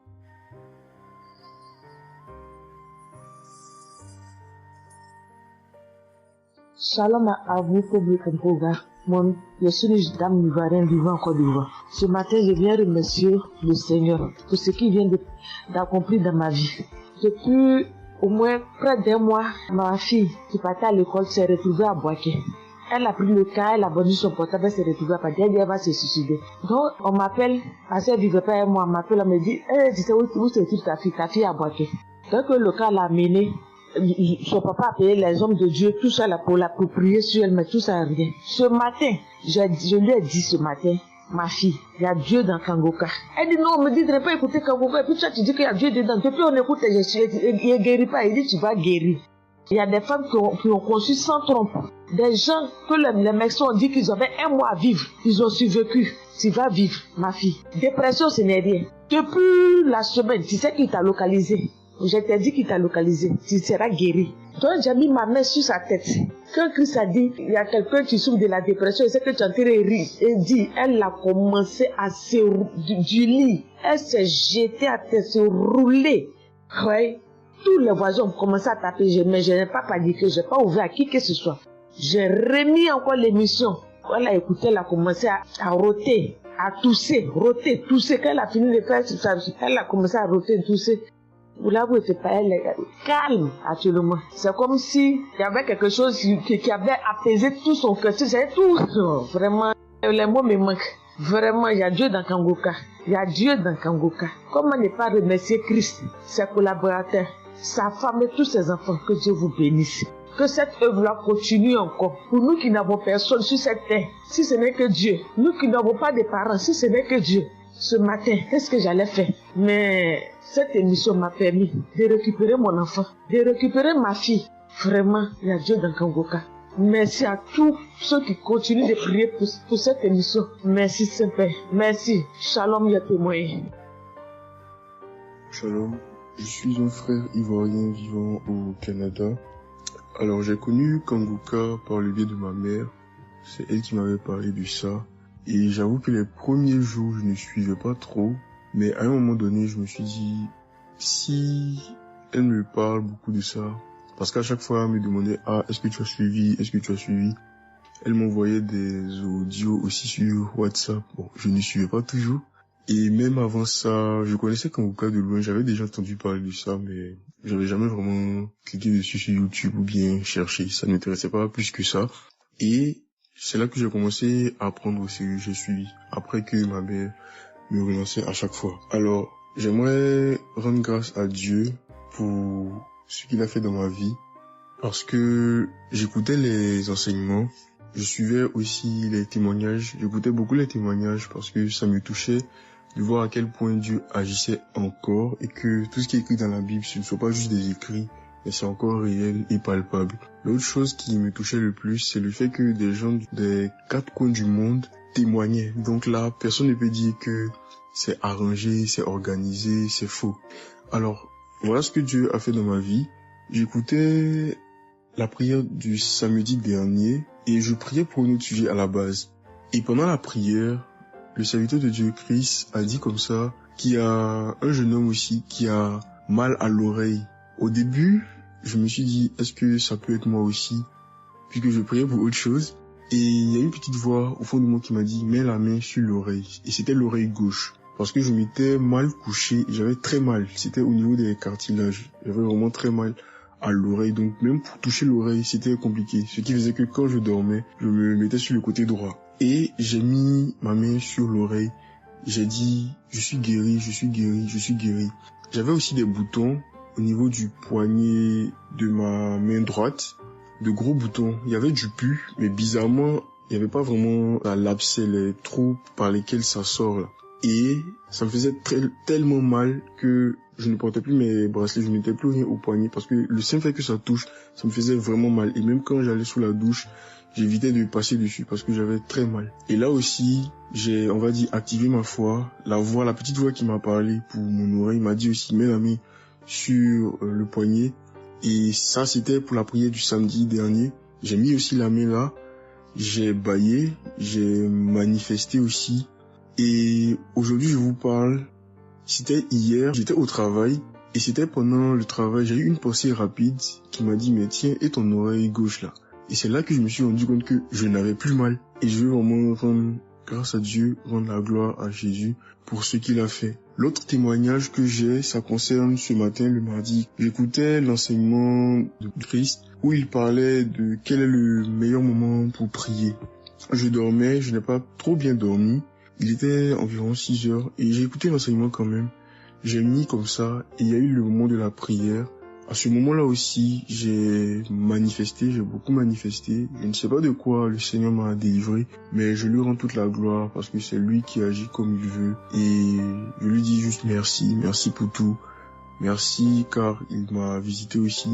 H: Shalom à vous, public Kangoga. Moi, je suis une dame ivoirienne vivant en Côte d'Ivoire. Ce matin, je viens remercier le Seigneur pour ce qu'il vient d'accomplir dans ma vie. Depuis au moins près d'1 mois, ma fille qui partait à l'école s'est retrouvée à Boaké. Elle a pris le cas, elle a vendu son portable, elle s'est retrouvée à Boaké, elle va se suicider. Donc, on m'appelle, parce qu'elle vivait pas avec moi, on m'appelle, on me dit, tu sais où se trouve ta fille à Boaké. Donc, le cas l'a amené. Son papa a payé les hommes de Dieu, tout ça là pour l'approprier sur elle, mais tout ça rien. Ce matin, je lui ai dit ce matin, ma fille, il y a Dieu dans Kangoka. Elle dit non, on me dit de ne pas écouter Kangoka, et puis toi tu dis qu'il y a Dieu dedans. Depuis on écoute, il ne guérit pas, il dit tu vas guérir. Il y a des femmes qui ont conçu sans trompe. Des gens que les médecins ont dit qu'ils avaient 1 mois à vivre, ils ont survécu. Tu vas vivre, ma fille. Dépression, ce n'est rien. Depuis la semaine, tu sais qui t'a localisé. Je t'ai dit qu'il t'a localisé, tu seras guéri. Donc j'ai mis ma main sur sa tête. Quand Christ a dit, il y a quelqu'un qui souffre de la dépression, il sait que tu es en train de rire. Et dit, elle a commencé à se du lit. Elle s'est jetée à terre, se rouler. Ouais. Tous les voisins ont commencé à taper, mais je n'ai pas paniqué, je n'ai pas ouvert à qui que ce soit. J'ai remis encore l'émission. Quand elle a écouté, elle a commencé à roter, à tousser, tousser. Quand elle a fini de faire ça, elle a commencé à roter, tousser. Vous l'avez fait pas, elle est calme actuellement. C'est comme si il y avait quelque chose qui avait apaisé tout son cœur. C'est tout. Vraiment, les mots me manquent. Vraiment, il y a Dieu dans Kangoka. Il y a Dieu dans Kangoka. Comment ne pas remercier Christ, ses collaborateurs, sa femme et tous ses enfants. Que Dieu vous bénisse. Que cette œuvre-là continue encore. Pour nous qui n'avons personne sur cette terre, si ce n'est que Dieu. Nous qui n'avons pas de parents, si ce n'est que Dieu. Ce matin, qu'est-ce que j'allais faire? Mais cette émission m'a permis de récupérer mon enfant, de récupérer ma fille. Vraiment, il y a Dieu dans Kangoka. Merci à tous ceux qui continuent de prier pour cette émission. Merci Saint-Père. Merci. Shalom, ya témoin.
J: Shalom. Je suis un frère ivoirien vivant au Canada. Alors, j'ai connu Kangoka par le biais de ma mère. C'est elle qui m'avait parlé de ça. Et j'avoue que les premiers jours, je ne suivais pas trop. Mais à un moment donné, je me suis dit, si elle me parle beaucoup de ça, parce qu'à chaque fois, elle me demandait, est-ce que tu as suivi? Elle m'envoyait des audios aussi sur WhatsApp. Bon, je ne suivais pas toujours. Et même avant ça, je connaissais Kangoka de loin. J'avais déjà entendu parler de ça, mais j'avais jamais vraiment cliqué dessus sur YouTube ou bien cherché. Ça ne m'intéressait pas plus que ça. Et c'est là que j'ai commencé à apprendre au sérieux. Je suis après que ma mère me relançait à chaque fois. Alors, j'aimerais rendre grâce à Dieu pour ce qu'il a fait dans ma vie. Parce que j'écoutais les enseignements. Je suivais aussi les témoignages. J'écoutais beaucoup les témoignages parce que ça me touchait de voir à quel point Dieu agissait encore et que tout ce qui est écrit dans la Bible, ce ne sont pas juste des écrits, mais c'est encore réel et palpable. L'autre chose qui me touchait le plus, c'est le fait que des gens des 4 coins du monde témoignaient. Donc là, personne ne peut dire que c'est arrangé, c'est organisé, c'est faux. Alors, voilà ce que Dieu a fait dans ma vie. J'écoutais la prière du samedi dernier et je priais pour un autre sujet à la base. Et pendant la prière, le serviteur de Dieu, Christ, a dit comme ça qu'il y a un jeune homme aussi qui a mal à l'oreille. Au début, je me suis dit, est-ce que ça peut être moi aussi? Puisque je priais pour autre chose. Et il y a une petite voix au fond de moi qui m'a dit, mets la main sur l'oreille. Et c'était l'oreille gauche. Parce que je m'étais mal couché et j'avais très mal. C'était au niveau des cartilages. J'avais vraiment très mal à l'oreille. Donc même pour toucher l'oreille, c'était compliqué. Ce qui faisait que quand je dormais, je me mettais sur le côté droit. Et j'ai mis ma main sur l'oreille. J'ai dit, je suis guéri, je suis guéri, je suis guéri. J'avais aussi des boutons au niveau du poignet de ma main droite. De gros boutons. Il y avait du pus, mais bizarrement, il n'y avait pas vraiment l'abcès, les trous par lesquels ça sort là. et ça me faisait tellement mal que je ne portais plus mes bracelets, je ne mettais plus rien au poignet parce que le simple fait que ça touche, ça me faisait vraiment mal. Et même quand j'allais sous la douche, j'évitais de passer dessus parce que j'avais très mal. Et là aussi, j'ai, on va dire, activé ma foi. La petite voix qui m'a parlé pour mon oreille m'a dit aussi, mets la main sur le poignet. Et ça, c'était pour la prière du samedi dernier. J'ai mis aussi la main là. J'ai bâillé, j'ai manifesté aussi. Et aujourd'hui, je vous parle. C'était hier, j'étais au travail. Et c'était pendant le travail, j'ai eu une pensée rapide qui m'a dit, mais tiens, et ton oreille gauche là? Et c'est là que je me suis rendu compte que je n'avais plus mal. Et je veux vraiment rendre grâce à Dieu, rendre la gloire à Jésus pour ce qu'il a fait. L'autre témoignage que j'ai, ça concerne ce matin, le mardi. J'écoutais l'enseignement de Christ où il parlait de quel est le meilleur moment pour prier. Je dormais, je n'ai pas trop bien dormi. Il était environ 6 heures et j'ai écouté l'enseignement quand même. J'ai mis comme ça et il y a eu le moment de la prière. À ce moment-là aussi, j'ai manifesté, j'ai beaucoup manifesté. Je ne sais pas de quoi le Seigneur m'a délivré, mais je lui rends toute la gloire parce que c'est lui qui agit comme il veut. Et je lui dis juste merci, merci pour tout. Merci car il m'a visité aussi.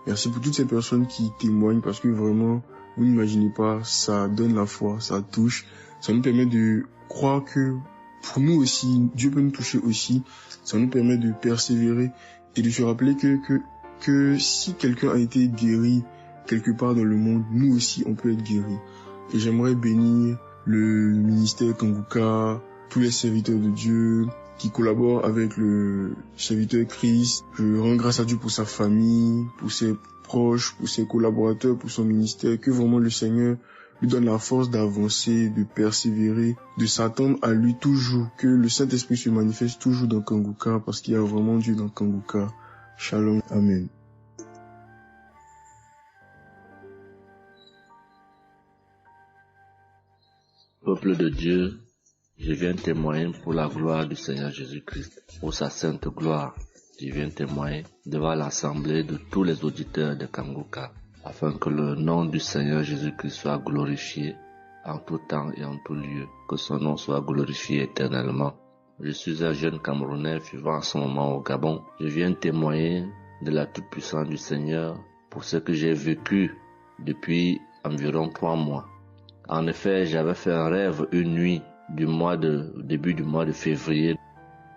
J: Merci pour toutes ces personnes qui témoignent parce que vraiment, vous n'imaginez pas, ça donne la foi, ça touche. Ça nous permet de croire que pour nous aussi, Dieu peut nous toucher aussi. Ça nous permet de persévérer et de se rappeler que si quelqu'un a été guéri quelque part dans le monde, nous aussi on peut être guéris. Et j'aimerais bénir le ministère Kanguka, tous les serviteurs de Dieu qui collaborent avec le serviteur Christ. Je rends grâce à Dieu pour sa famille, pour ses proches, pour ses collaborateurs, pour son ministère, que vraiment le Seigneur lui donne la force d'avancer, de persévérer, de s'attendre à lui toujours, que le Saint-Esprit se manifeste toujours dans Kanguka, parce qu'il y a vraiment Dieu dans Kanguka. Shalom, Amen.
K: Peuple de Dieu, je viens témoigner pour la gloire du Seigneur Jésus-Christ, pour sa sainte gloire. Je viens témoigner devant l'assemblée de tous les auditeurs de Kanguka, afin que le nom du Seigneur Jésus-Christ soit glorifié en tout temps et en tout lieu, que son nom soit glorifié éternellement. Je suis un jeune Camerounais vivant en ce moment au Gabon. Je viens témoigner de la toute-puissance du Seigneur pour ce que j'ai vécu depuis environ 3 mois. En effet, j'avais fait un rêve une nuit début du mois de février.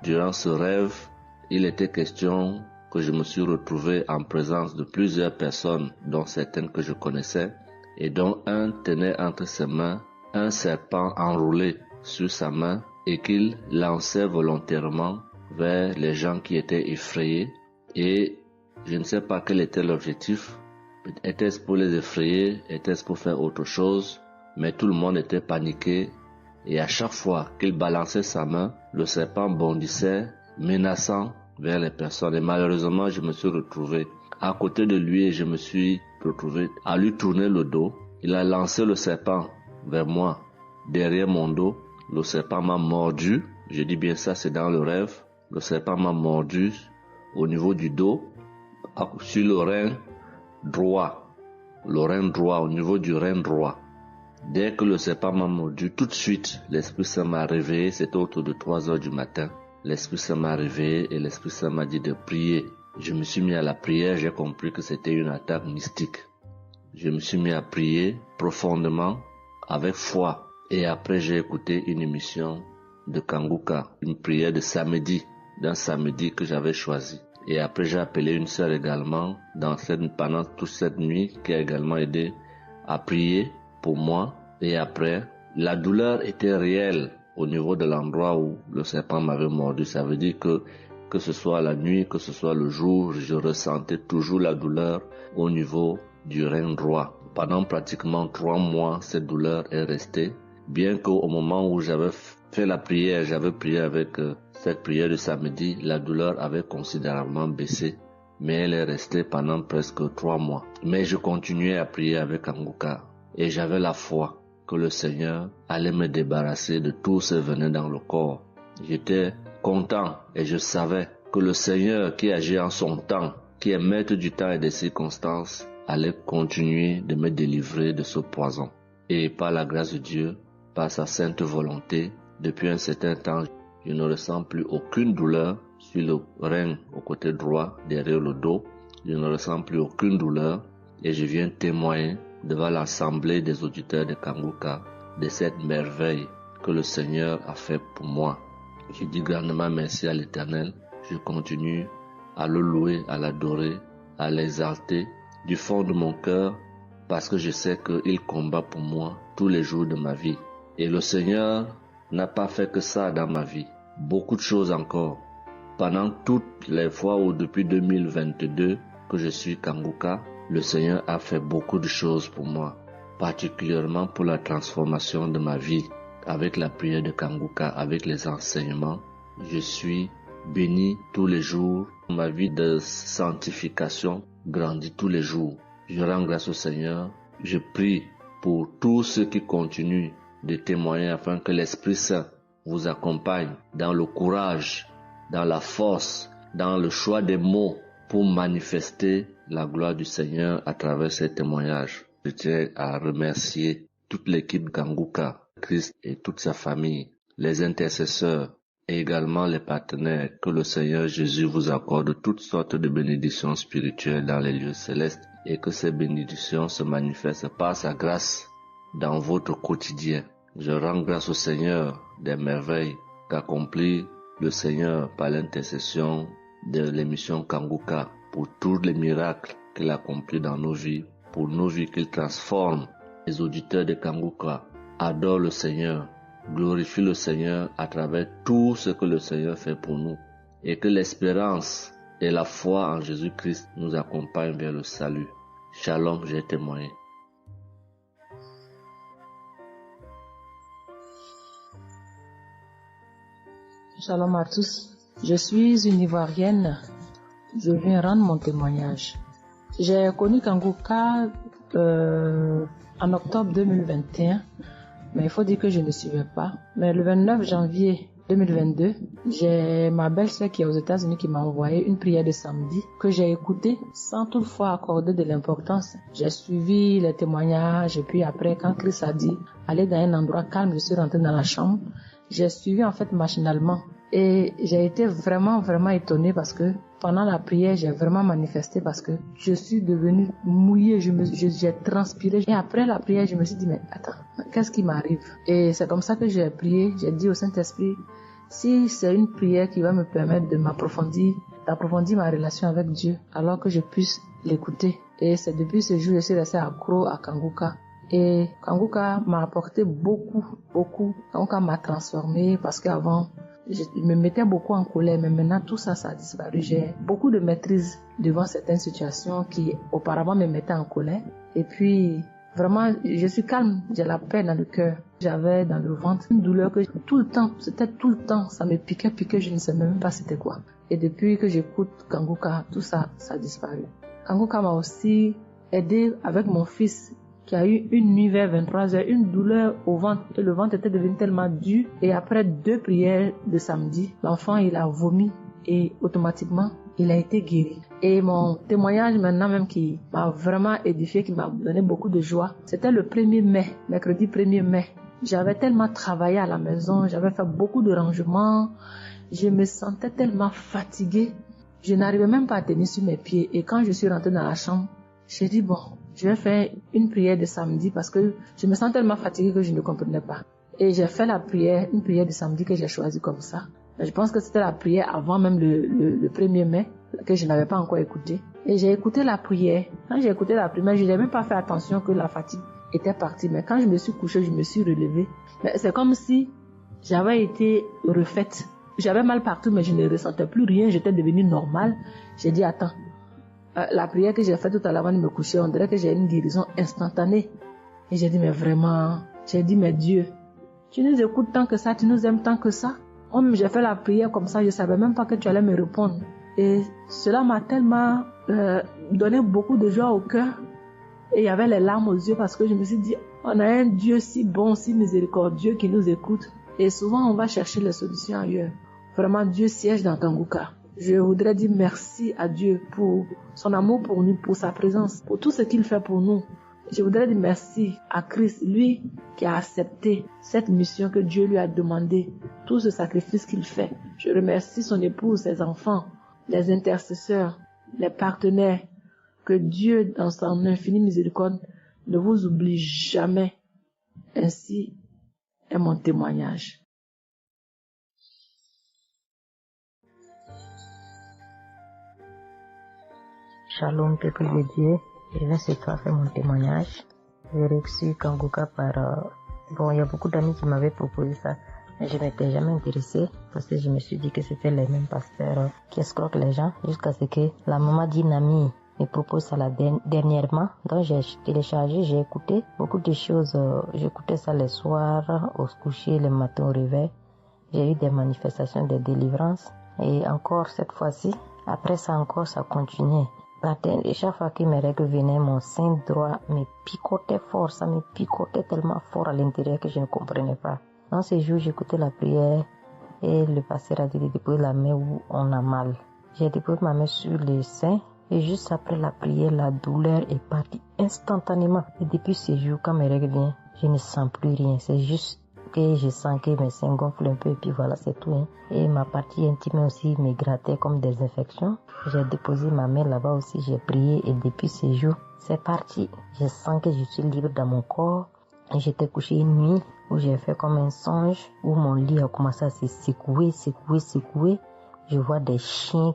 K: Durant ce rêve, il était question que je me suis retrouvé en présence de plusieurs personnes, dont certaines que je connaissais, et dont un tenait entre ses mains un serpent enroulé sur sa main et qu'il lançait volontairement vers les gens qui étaient effrayés. Et je ne sais pas quel était l'objectif. Était-ce pour les effrayer? Était-ce pour faire autre chose? Mais tout le monde était paniqué. Et à chaque fois qu'il balançait sa main, le serpent bondissait, menaçant vers les personnes. Et malheureusement, je me suis retrouvé à côté de lui et je me suis retrouvé à lui tourner le dos. Il a lancé le serpent vers moi, derrière mon dos. Le serpent m'a mordu. Je dis bien ça, c'est dans le rêve. Le serpent m'a mordu au niveau du dos, sur le rein droit. Le rein droit, au niveau du rein droit. Dès que le serpent m'a mordu, tout de suite, l'Esprit Saint m'a réveillé. C'était autour de 3 heures du matin. L'Esprit Saint m'a réveillé et l'Esprit Saint m'a dit de prier. Je me suis mis à la prière, j'ai compris que c'était une attaque mystique. Je me suis mis à prier profondément, avec foi. Et après, j'ai écouté une émission de Kanguka, une prière de samedi, d'un samedi que j'avais choisi. Et après, j'ai appelé une sœur également pendant toute cette nuit qui a également aidé à prier pour moi. Et après, la douleur était réelle au niveau de l'endroit où le serpent m'avait mordu. Ça veut dire que ce soit la nuit, que ce soit le jour, je ressentais toujours la douleur au niveau du rein droit. Pendant pratiquement 3 mois, cette douleur est restée. Bien qu'au moment où j'avais fait la prière, j'avais prié avec cette prière de samedi, la douleur avait considérablement baissé. Mais elle est restée pendant presque 3 mois. Mais je continuais à prier avec Kanguka. Et j'avais la foi que le Seigneur allait me débarrasser de tout ce venin dans le corps. J'étais content et je savais que le Seigneur qui agit en son temps, qui est maître du temps et des circonstances, allait continuer de me délivrer de ce poison. Et par la grâce de Dieu, par sa sainte volonté, depuis un certain temps, Je ne ressens plus aucune douleur sur le rein au côté droit, derrière le dos. Je ne ressens plus aucune douleur et je viens témoigner devant l'assemblée des auditeurs de Kanguka de cette merveille que le Seigneur a fait pour moi. Je dis grandement merci à l'Éternel. Je continue à le louer, à l'adorer, à l'exalter du fond de mon cœur parce que je sais qu'il combat pour moi tous les jours de ma vie. Et le Seigneur n'a pas fait que ça dans ma vie. Beaucoup de choses encore. Pendant toutes les fois où depuis 2022 que je suis Kanguka, le Seigneur a fait beaucoup de choses pour moi, particulièrement pour la transformation de ma vie. Avec la prière de Kanguka, avec les enseignements, je suis béni tous les jours. Ma vie de sanctification grandit tous les jours. Je rends grâce au Seigneur. Je prie pour tous ceux qui continuent de témoigner afin que l'Esprit Saint vous accompagne dans le courage, dans la force, dans le choix des mots pour manifester la gloire du Seigneur à travers ces témoignages. Je tiens à remercier toute l'équipe Kanguka, Christ et toute sa famille, les intercesseurs et également les partenaires. Que le Seigneur Jésus vous accorde toutes sortes de bénédictions spirituelles dans les lieux célestes et que ces bénédictions se manifestent par sa grâce dans votre quotidien. Je rends grâce au Seigneur des merveilles qu'accomplit le Seigneur par l'intercession de l'émission Kanguka pour tous les miracles qu'il accomplit dans nos vies, pour nos vies qu'il transforme. Les auditeurs de Kanguka adorent le Seigneur, glorifient le Seigneur à travers tout ce que le Seigneur fait pour nous et que l'espérance et la foi en Jésus-Christ nous accompagnent vers le salut. Shalom, j'ai témoigné.
L: Shalom à tous. Je suis une Ivoirienne. Je viens rendre mon témoignage. J'ai connu Kanguka en octobre 2021, mais il faut dire que je ne suivais pas. Mais le 29 janvier 2022, j'ai ma belle-sœur qui est aux États-Unis qui m'a envoyé une prière de samedi que j'ai écoutée sans toutefois accorder de l'importance. J'ai suivi les témoignages et puis après, quand Christ a dit aller dans un endroit calme, je suis rentrée dans la chambre. J'ai suivi en fait machinalement et j'ai été vraiment étonnée parce que pendant la prière, j'ai vraiment manifesté parce que je suis devenue mouillée, j'ai transpiré. Et après la prière, je me suis dit, mais attends, qu'est-ce qui m'arrive? Et c'est comme ça que j'ai prié, j'ai dit au Saint-Esprit, si c'est une prière qui va me permettre de d'approfondir ma relation avec Dieu, alors que je puisse l'écouter. Et c'est depuis ce jour que je suis restée accro à Kanguka. Et Kanguka m'a apporté beaucoup. Kanguka m'a transformée parce qu'avant, je me mettais beaucoup en colère, mais maintenant tout ça a disparu. J'ai beaucoup de maîtrise devant certaines situations qui auparavant me mettaient en colère. Et puis, vraiment, je suis calme, j'ai la paix dans le cœur. J'avais dans le ventre une douleur que tout le temps, ça me piquait, je ne sais même pas c'était quoi. Et depuis que j'écoute Kanguka, tout ça a disparu. Kanguka m'a aussi aidé avec mon fils qui a eu une nuit vers 23h, une douleur au ventre. Et le ventre était devenu tellement dur. Et après 2 prières de samedi, l'enfant, il a vomi et automatiquement, il a été guéri. Et mon témoignage maintenant même qui m'a vraiment édifié, qui m'a donné beaucoup de joie, c'était le 1er mai, mercredi 1er mai. J'avais tellement travaillé à la maison, j'avais fait beaucoup de rangements, je me sentais tellement fatiguée. Je n'arrivais même pas à tenir sur mes pieds. Et quand je suis rentrée dans la chambre, j'ai dit bon, je vais faire une prière de samedi parce que je me sens tellement fatiguée que je ne comprenais pas. Et j'ai fait une prière de samedi que j'ai choisie comme ça. Je pense que c'était la prière avant même le 1er mai que je n'avais pas encore écouté. Et j'ai écouté la prière. Quand j'ai écouté la prière, je n'ai même pas fait attention que la fatigue était partie. Mais quand je me suis couchée, je me suis relevée. Mais c'est comme si j'avais été refaite. J'avais mal partout, mais je ne ressentais plus rien. J'étais devenue normale. J'ai dit, attends, la prière que j'ai faite tout à l'heure avant de me coucher, on dirait que j'ai une guérison instantanée. Et j'ai dit, mais vraiment, mais Dieu, tu nous écoutes tant que ça, tu nous aimes tant que ça. J'ai fait la prière comme ça, je ne savais même pas que tu allais me répondre. Et cela m'a tellement donné beaucoup de joie au cœur. Et il y avait les larmes aux yeux parce que je me suis dit, on a un Dieu si bon, si miséricordieux qui nous écoute. Et souvent, on va chercher les solutions ailleurs. Vraiment, Dieu siège dans Kanguka. Je voudrais dire merci à Dieu pour son amour pour nous, pour sa présence, pour tout ce qu'il fait pour nous. Je voudrais dire merci à Christ, lui qui a accepté cette mission que Dieu lui a demandé tout ce sacrifice qu'il fait. Je remercie son épouse, ses enfants, les intercesseurs, les partenaires. Que Dieu, dans son infinie miséricorde, ne vous oublie jamais. Ainsi est mon témoignage.
M: Shalom, peuple de Dieu. Je viens ce soir faire mon témoignage. J'ai reçu Kanguka par... il y a beaucoup d'amis qui m'avaient proposé ça. Mais je m'étais jamais intéressée parce que je me suis dit que c'était les mêmes pasteurs qui escroquent les gens jusqu'à ce que la maman d'une amie me propose ça dernièrement. Donc j'ai téléchargé, j'ai écouté beaucoup de choses. J'écoutais ça les soirs, au coucher, le matin au réveil. J'ai eu des manifestations de délivrance. Et encore cette fois-ci, après ça encore, ça continuait. Et chaque fois que mes règles venaient, mon sein droit me picotait fort. Ça me picotait tellement fort à l'intérieur que je ne comprenais pas. Dans ces jours, j'écoutais la prière et le pasteur a dit de déposer la main où on a mal. J'ai déposé ma main sur le sein et juste après la prière, la douleur est partie instantanément. Et depuis ces jours, quand mes règles viennent, je ne sens plus rien. C'est juste que je sens que mes seins gonflent un peu et puis voilà, c'est tout. Et ma partie intime aussi me grattait comme des infections. J'ai déposé ma main là-bas aussi, j'ai prié et depuis ces jours, c'est parti. Je sens que je suis libre dans mon corps. Et j'étais couché une nuit où j'ai fait comme un songe, où mon lit a commencé à se secouer. Je vois un chien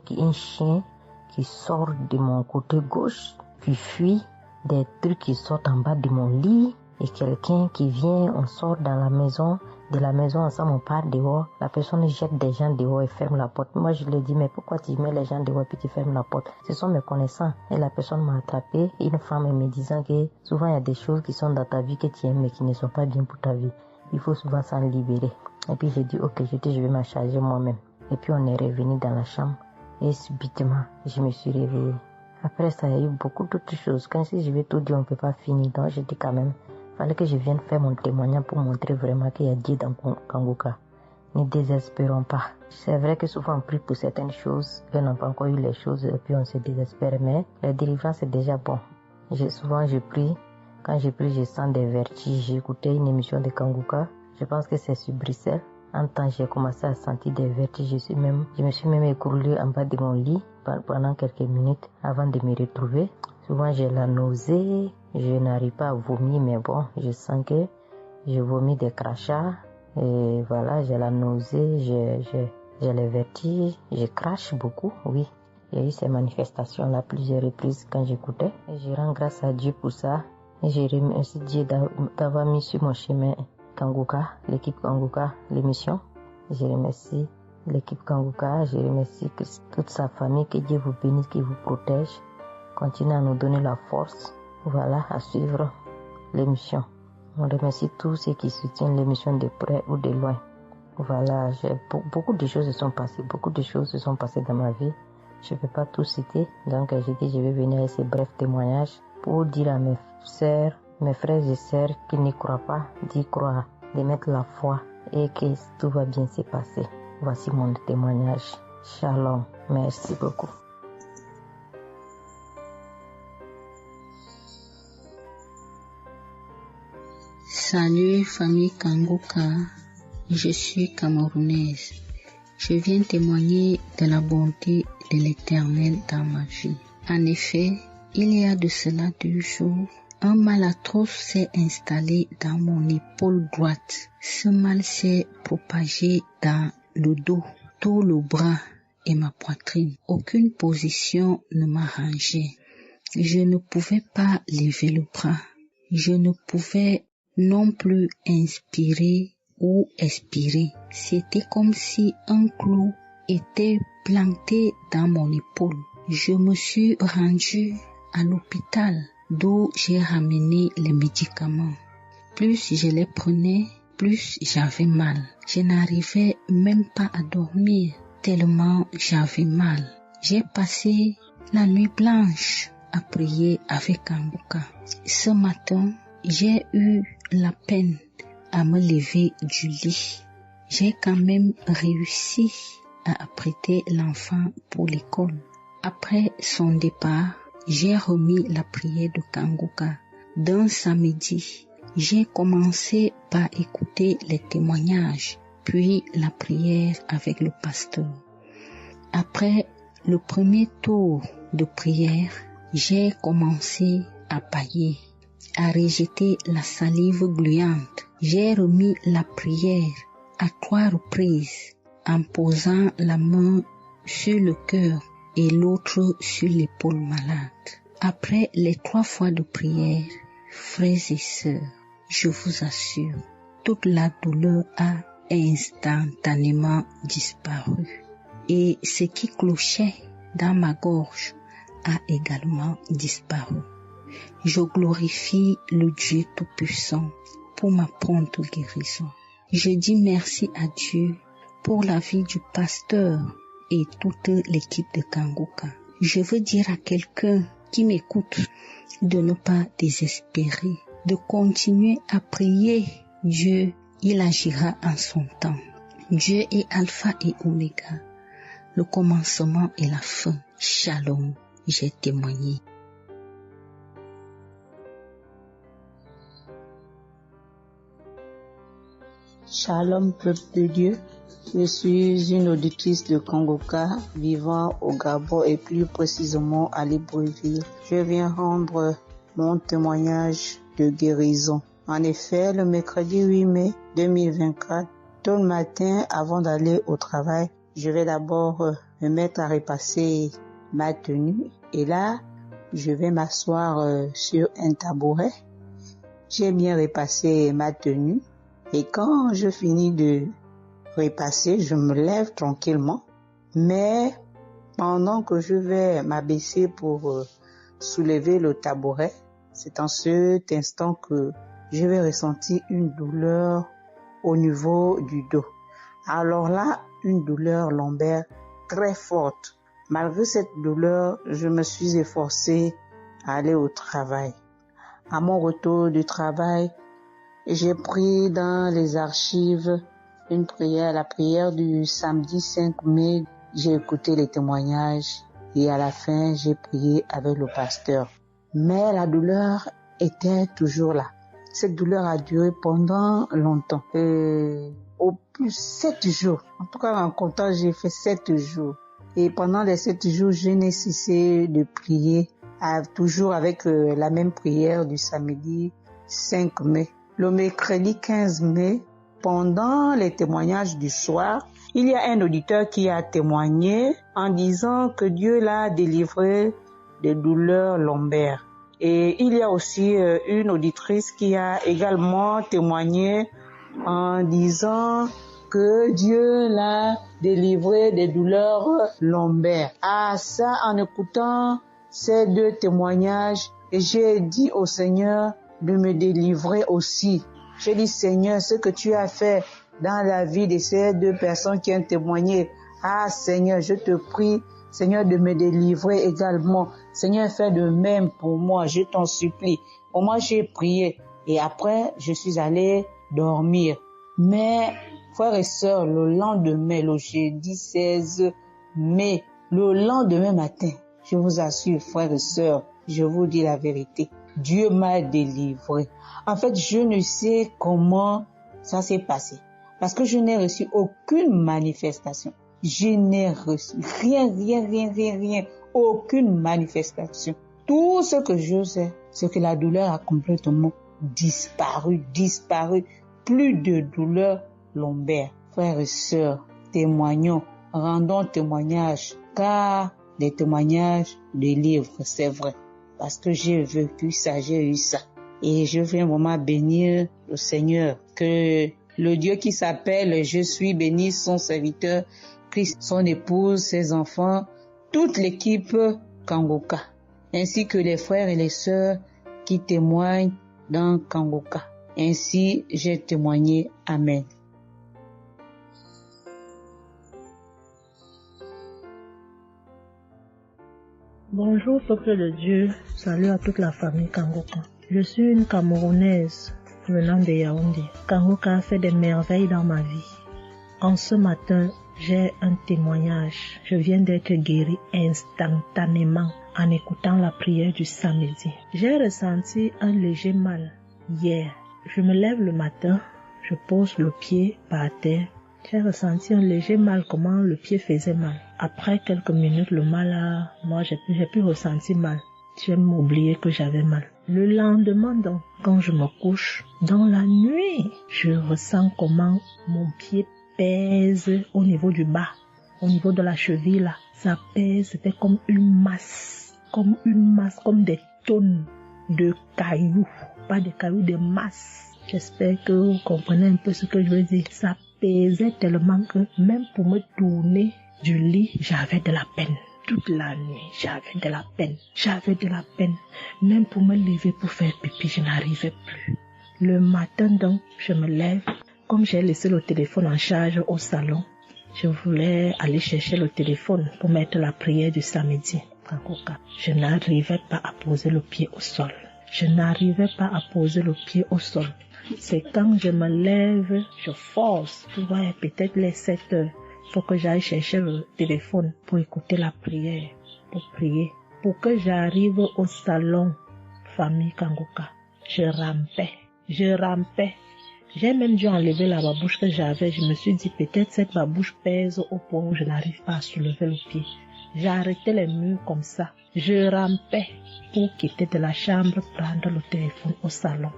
M: qui sort de mon côté gauche, puis fuit, des trucs qui sortent en bas de mon lit. Et quelqu'un qui vient, on sort dans la maison, de la maison ensemble, on part dehors, la personne jette des gens dehors et ferme la porte. Moi, je lui dis, mais pourquoi tu mets les gens dehors et puis tu fermes la porte? Ce sont mes connaissants. Et la personne m'a attrapé, une femme me disant que souvent il y a des choses qui sont dans ta vie que tu aimes mais qui ne sont pas bien pour ta vie. Il faut souvent s'en libérer. Et puis j'ai dit, ok, je vais m'en charger moi-même. Et puis on est revenu dans la chambre et subitement, je me suis réveillée. Après ça, il y a eu beaucoup d'autres choses. Quand si je vais tout dire, on ne peut pas finir. Donc j'ai dit quand même, fallait que je vienne faire mon témoignage pour montrer vraiment qu'il y a Dieu dans Kanguka. Ne désespérons pas. C'est vrai que souvent on prie pour certaines choses, on n'a pas encore eu les choses et puis on se désespère, mais la délivrance est déjà bon. Souvent je prie, quand je prie je sens des vertiges. J'ai écouté une émission de Kanguka, je pense que c'est sur Bruxelles. En temps j'ai commencé à sentir des vertiges, je me suis même écroulée en bas de mon lit pendant quelques minutes avant de me retrouver. Souvent j'ai la nausée, je n'arrive pas à vomir, mais bon, je sens que je vomis des crachats. Et voilà, j'ai la nausée, j'ai les vertiges, je crache beaucoup, oui. Il y a eu ces manifestations-là plusieurs reprises quand j'écoutais. Et je rends grâce à Dieu pour ça. Et je remercie Dieu d'avoir mis sur mon chemin Kanguka, l'équipe Kanguka, l'émission. Je remercie l'équipe Kanguka, je remercie toute sa famille, que Dieu vous bénisse, qu'il vous protège. Continuez à nous donner la force, voilà, à suivre l'émission. On remercie tous ceux qui soutiennent l'émission de près ou de loin. Voilà, beaucoup de choses se sont passées dans ma vie. Je ne peux pas tout citer, donc j'ai dit je vais venir avec ces brefs témoignages pour dire à mes sœurs, mes frères et sœurs qui n'y croient pas, d'y croire, de mettre la foi et que tout va bien se passer. Voici mon témoignage. Shalom, merci beaucoup.
N: Salut famille Kanguka, je suis camerounaise. Je viens témoigner de la bonté de l'Éternel dans ma vie. En effet, il y a de cela 2 jours, un mal atroce s'est installé dans mon épaule droite. Ce mal s'est propagé dans le dos, tout le bras et ma poitrine. Aucune position ne m'arrangeait. Je ne pouvais pas lever le bras. Je ne pouvais non plus inspirer ou expirer. C'était comme si un clou était planté dans mon épaule. Je me suis rendue à l'hôpital d'où j'ai ramené les médicaments. Plus je les prenais, plus j'avais mal. Je n'arrivais même pas à dormir tellement j'avais mal. J'ai passé la nuit blanche à prier avec Kanguka. Ce matin, j'ai eu la peine à me lever du lit. J'ai quand même réussi à apprêter l'enfant pour l'école. Après son départ, j'ai remis la prière de Kanguka. D'un samedi, j'ai commencé par écouter les témoignages puis la prière avec le pasteur. Après le premier tour de prière, j'ai commencé à bâiller, à rejeter la salive gluante. J'ai remis la prière à 3 reprises en posant la main sur le cœur et l'autre sur l'épaule malade. Après les 3 fois de prière, frères et sœurs, je vous assure, toute la douleur a instantanément disparu. Et ce qui clochait dans ma gorge a également disparu. Je glorifie le Dieu Tout-Puissant pour ma prompte guérison. Je dis merci à Dieu pour la vie du pasteur et toute l'équipe de Kanguka. Je veux dire à quelqu'un qui m'écoute de ne pas désespérer, de continuer à prier. Dieu, il agira en son temps. Dieu est Alpha et Oméga, le commencement et la fin. Shalom, j'ai témoigné.
B: Shalom, peuple de Dieu. Je suis une auditrice de Kanguka vivant au Gabon et plus précisément à Libreville. Je viens rendre mon témoignage de guérison. En effet, le mercredi 8 mai 2024, tôt le matin, avant d'aller au travail, je vais d'abord me mettre à repasser ma tenue. Et là, je vais m'asseoir sur un tabouret. J'ai bien repassé ma tenue. Et quand je finis de repasser, je me lève tranquillement. Mais pendant que je vais m'abaisser pour soulever le tabouret, c'est en cet instant que je vais ressentir une douleur au niveau du dos. Alors là, une douleur lombaire très forte. Malgré cette douleur, je me suis efforcée à aller au travail. À mon retour du travail, j'ai pris dans les archives une prière, la prière du samedi 5 mai. J'ai écouté les témoignages et à la fin, j'ai prié avec le pasteur. Mais la douleur était toujours là. Cette douleur a duré pendant longtemps. Au plus 7 jours. En tout cas, en comptant, j'ai fait 7 jours. Et pendant les 7 jours, je n'ai cessé de prier, toujours avec la même prière du samedi 5 mai. Le mercredi 15 mai, pendant les témoignages du soir, il y a un auditeur qui a témoigné en disant que Dieu l'a délivré des douleurs lombaires. Et il y a aussi une auditrice qui a également témoigné en disant que Dieu l'a délivré des douleurs lombaires. À ça, en écoutant ces 2 témoignages, j'ai dit au Seigneur de me délivrer aussi. J'ai dit, Seigneur, ce que tu as fait dans la vie de ces 2 personnes qui ont témoigné, Seigneur, je te prie, Seigneur, de me délivrer également. Seigneur, fais de même pour moi, je t'en supplie. Pour moi, j'ai prié et après, je suis allé dormir. Mais, frères et sœurs, le lendemain, le jeudi 16 mai, le lendemain matin, je vous assure, frères et sœurs, je vous dis la vérité, Dieu m'a délivré. En fait, je ne sais comment ça s'est passé. Parce que je n'ai reçu aucune manifestation. Je n'ai reçu rien. Aucune manifestation. Tout ce que je sais, c'est que la douleur a complètement disparu. Plus de douleur lombaire. Frères et sœurs, témoignons, rendons témoignage, car les témoignages délivrent, c'est vrai. Parce que j'ai vécu ça, j'ai eu ça. Et je veux vraiment bénir le Seigneur, que le Dieu qui s'appelle Je suis béni, son serviteur, Christ, son épouse, ses enfants, toute l'équipe Kanguka, ainsi que les frères et les sœurs qui témoignent dans Kanguka. Ainsi, j'ai témoigné. Amen.
H: Bonjour peuple de Dieu, salut à toute la famille Kanguka. Je suis une Camerounaise venant de Yaoundé. Kanguka a fait des merveilles dans ma vie. En ce matin, j'ai un témoignage. Je viens d'être guérie instantanément en écoutant la prière du samedi. J'ai ressenti un léger mal hier. Je me lève le matin, je pose le pied par terre J'ai ressenti un léger mal, comment le pied faisait mal. Après quelques minutes, le mal moi j'ai plus ressenti mal. J'ai même oublié que j'avais mal. Le lendemain donc, quand je me couche, dans la nuit, je ressens comment mon pied pèse au niveau du bas, au niveau de la cheville là. Ça pèse, c'était comme une masse, comme des tonnes de cailloux. Pas des cailloux, des masses. J'espère que vous comprenez un peu ce que je veux dire. Ça pesait tellement que même pour me tourner du lit, j'avais de la peine. Toute la nuit, j'avais de la peine. Même pour me lever pour faire pipi, je n'arrivais plus. Le matin donc, je me lève. Comme j'ai laissé le téléphone en charge au salon, je voulais aller chercher le téléphone pour mettre la prière du samedi. Je n'arrivais pas à poser le pied au sol. C'est quand je me lève, je force. Tu vois, peut-être les 7 heures. Il faut que j'aille chercher le téléphone pour écouter la prière, pour prier. Pour que j'arrive au salon, famille Kanguka, je rampais. J'ai même dû enlever la babouche que j'avais. Je me suis dit, peut-être cette babouche pèse au point où je n'arrive pas à soulever le pied. J'ai arrêté les murs comme ça. Je rampais pour quitter de la chambre, prendre le téléphone au salon.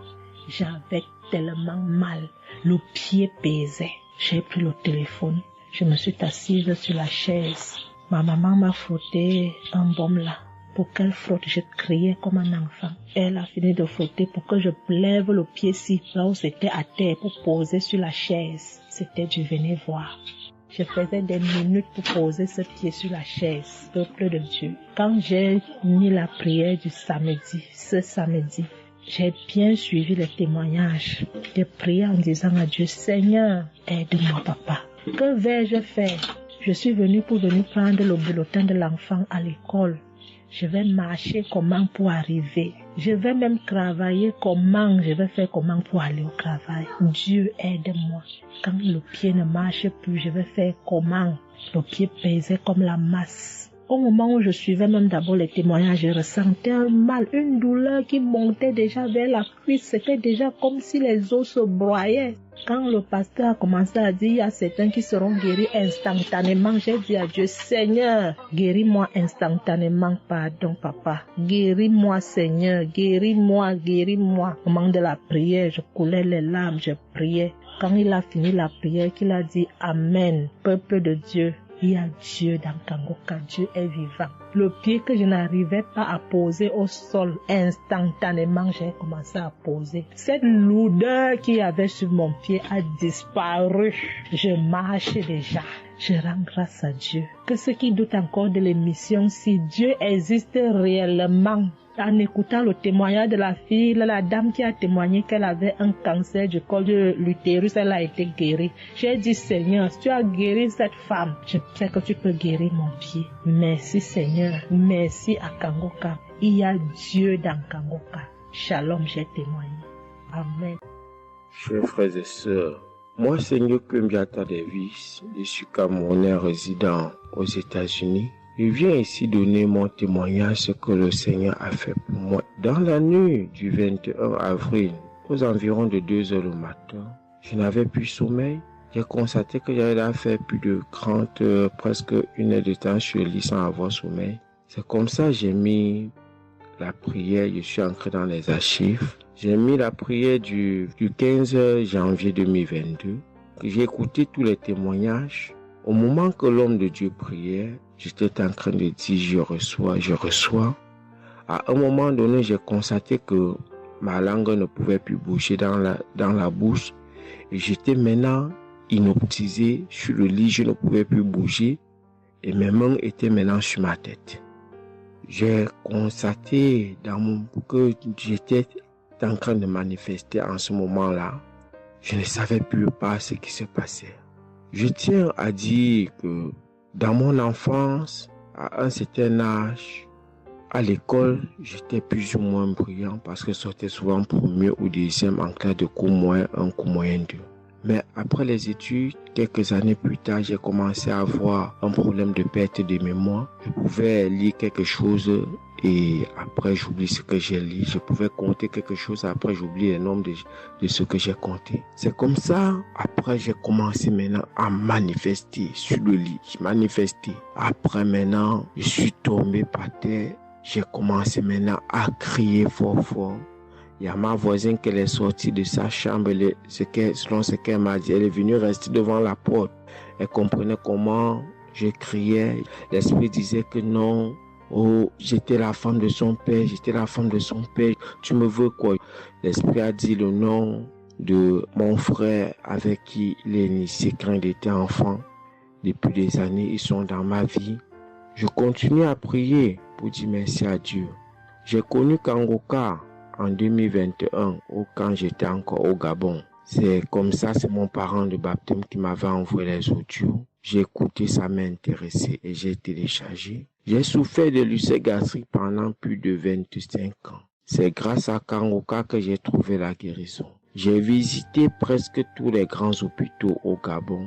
H: J'avais tellement mal. Le pied pesait. J'ai pris le téléphone. Je me suis assise sur la chaise. Ma maman m'a frotté un baume là. Pour qu'elle frotte, je criais comme un enfant. Elle a fini de frotter pour que je lève le pied-ci, là où c'était à terre, pour poser sur la chaise. C'était du venez voir. Je faisais des minutes pour poser ce pied sur la chaise, peuple de Dieu. Quand j'ai mis la prière du samedi, ce samedi, j'ai bien suivi les témoignages. J'ai prié en disant à Dieu, Seigneur, aide-moi papa. Que vais-je faire? Je suis venue pour prendre le bulletin de l'enfant à l'école. Je vais marcher comment pour arriver. Je vais même travailler comment. Je vais faire comment pour aller au travail. Dieu aide-moi. Quand le pied ne marche plus, je vais faire comment? Le pied pesait comme la masse. Au moment où je suivais même d'abord les témoignages, je ressentais un mal, une douleur qui montait déjà vers la cuisse. C'était déjà comme si les os se broyaient. Quand le pasteur a commencé à dire, il y a certains qui seront guéris instantanément, j'ai dit à Dieu, Seigneur, guéris-moi instantanément, pardon papa. Guéris-moi Seigneur, guéris-moi. Au moment de la prière, je coulais les larmes, je priais. Quand il a fini la prière, qu'il a dit Amen, peuple de Dieu. Il y a Dieu dans Kanguka, Dieu est vivant. Le pied que je n'arrivais pas à poser au sol, instantanément, j'ai commencé à poser. Cette lourdeur qu'il y avait sur mon pied a disparu. Je marche déjà. Je rends grâce à Dieu. Que ceux qui doutent encore de l'émission, si Dieu existe réellement, en écoutant le témoignage de la fille, la dame qui a témoigné qu'elle avait un cancer du col de l'utérus, elle a été guérie. J'ai dit, Seigneur, si tu as guéri cette femme, je sais que tu peux guérir mon pied. Merci Seigneur, merci à Kanguka. Il y a Dieu dans Kanguka. Shalom, j'ai témoigné. Amen.
O: Chers frères et sœurs, moi, Seigneur Kumbiata Davis, je suis Camerounais résident aux États-Unis. Je viens ici donner mon témoignage ce que le Seigneur a fait pour moi. Dans la nuit du 21 avril, aux environs de 2 heures le matin, je n'avais plus sommeil. J'ai constaté que j'avais fait plus de 30 heures, presque 1 heure de temps sur le lit sans avoir sommeil. C'est comme ça que j'ai mis la prière, je suis entré dans les archives. J'ai mis la prière du 15 janvier 2022. J'ai écouté tous les témoignages. Au moment que l'homme de Dieu priait, j'étais en train de dire je reçois. À un moment donné, j'ai constaté que ma langue ne pouvait plus bouger dans la bouche. Et j'étais maintenant inoptisé sur le lit, je ne pouvais plus bouger. Et mes mains étaient maintenant sur ma tête. J'ai constaté que j'étais en train de manifester en ce moment-là. Je ne savais plus pas ce qui se passait. Je tiens à dire que dans mon enfance, à un certain âge, à l'école, j'étais plus ou moins brillant parce que je sortais souvent premier ou deuxième en classe de cours moyen 1, cours moyen 2. Mais après les études, quelques années plus tard, j'ai commencé à avoir un problème de perte de mémoire. Je pouvais lire quelque chose et après j'oublie ce que j'ai lu. Je pouvais compter quelque chose, après j'oublie le nombre de ce que j'ai compté. C'est comme ça, après j'ai commencé maintenant à manifester sur le lit. Je manifestais. Après maintenant, je suis tombé par terre. J'ai commencé maintenant à crier fort fort. Il y a ma voisine qui est sortie de sa chambre, selon ce qu'elle m'a dit, elle est venue rester devant la porte. Elle comprenait comment je criais. L'esprit disait que non, oh, j'étais la femme de son père, j'étais la femme de son père. Tu me veux quoi? L'esprit a dit le nom de mon frère avec qui il est initié quand il était enfant. Depuis des années, ils sont dans ma vie. Je continue à prier pour dire merci à Dieu. J'ai connu Kangoka en 2021, quand j'étais encore au Gabon. C'est comme ça, c'est mon parent de baptême qui m'avait envoyé les audios. J'ai écouté, ça m'a intéressé et j'ai téléchargé. J'ai souffert de l'ulcère gastrique pendant plus de 25 ans. C'est grâce à Kangoka que j'ai trouvé la guérison. J'ai visité presque tous les grands hôpitaux au Gabon,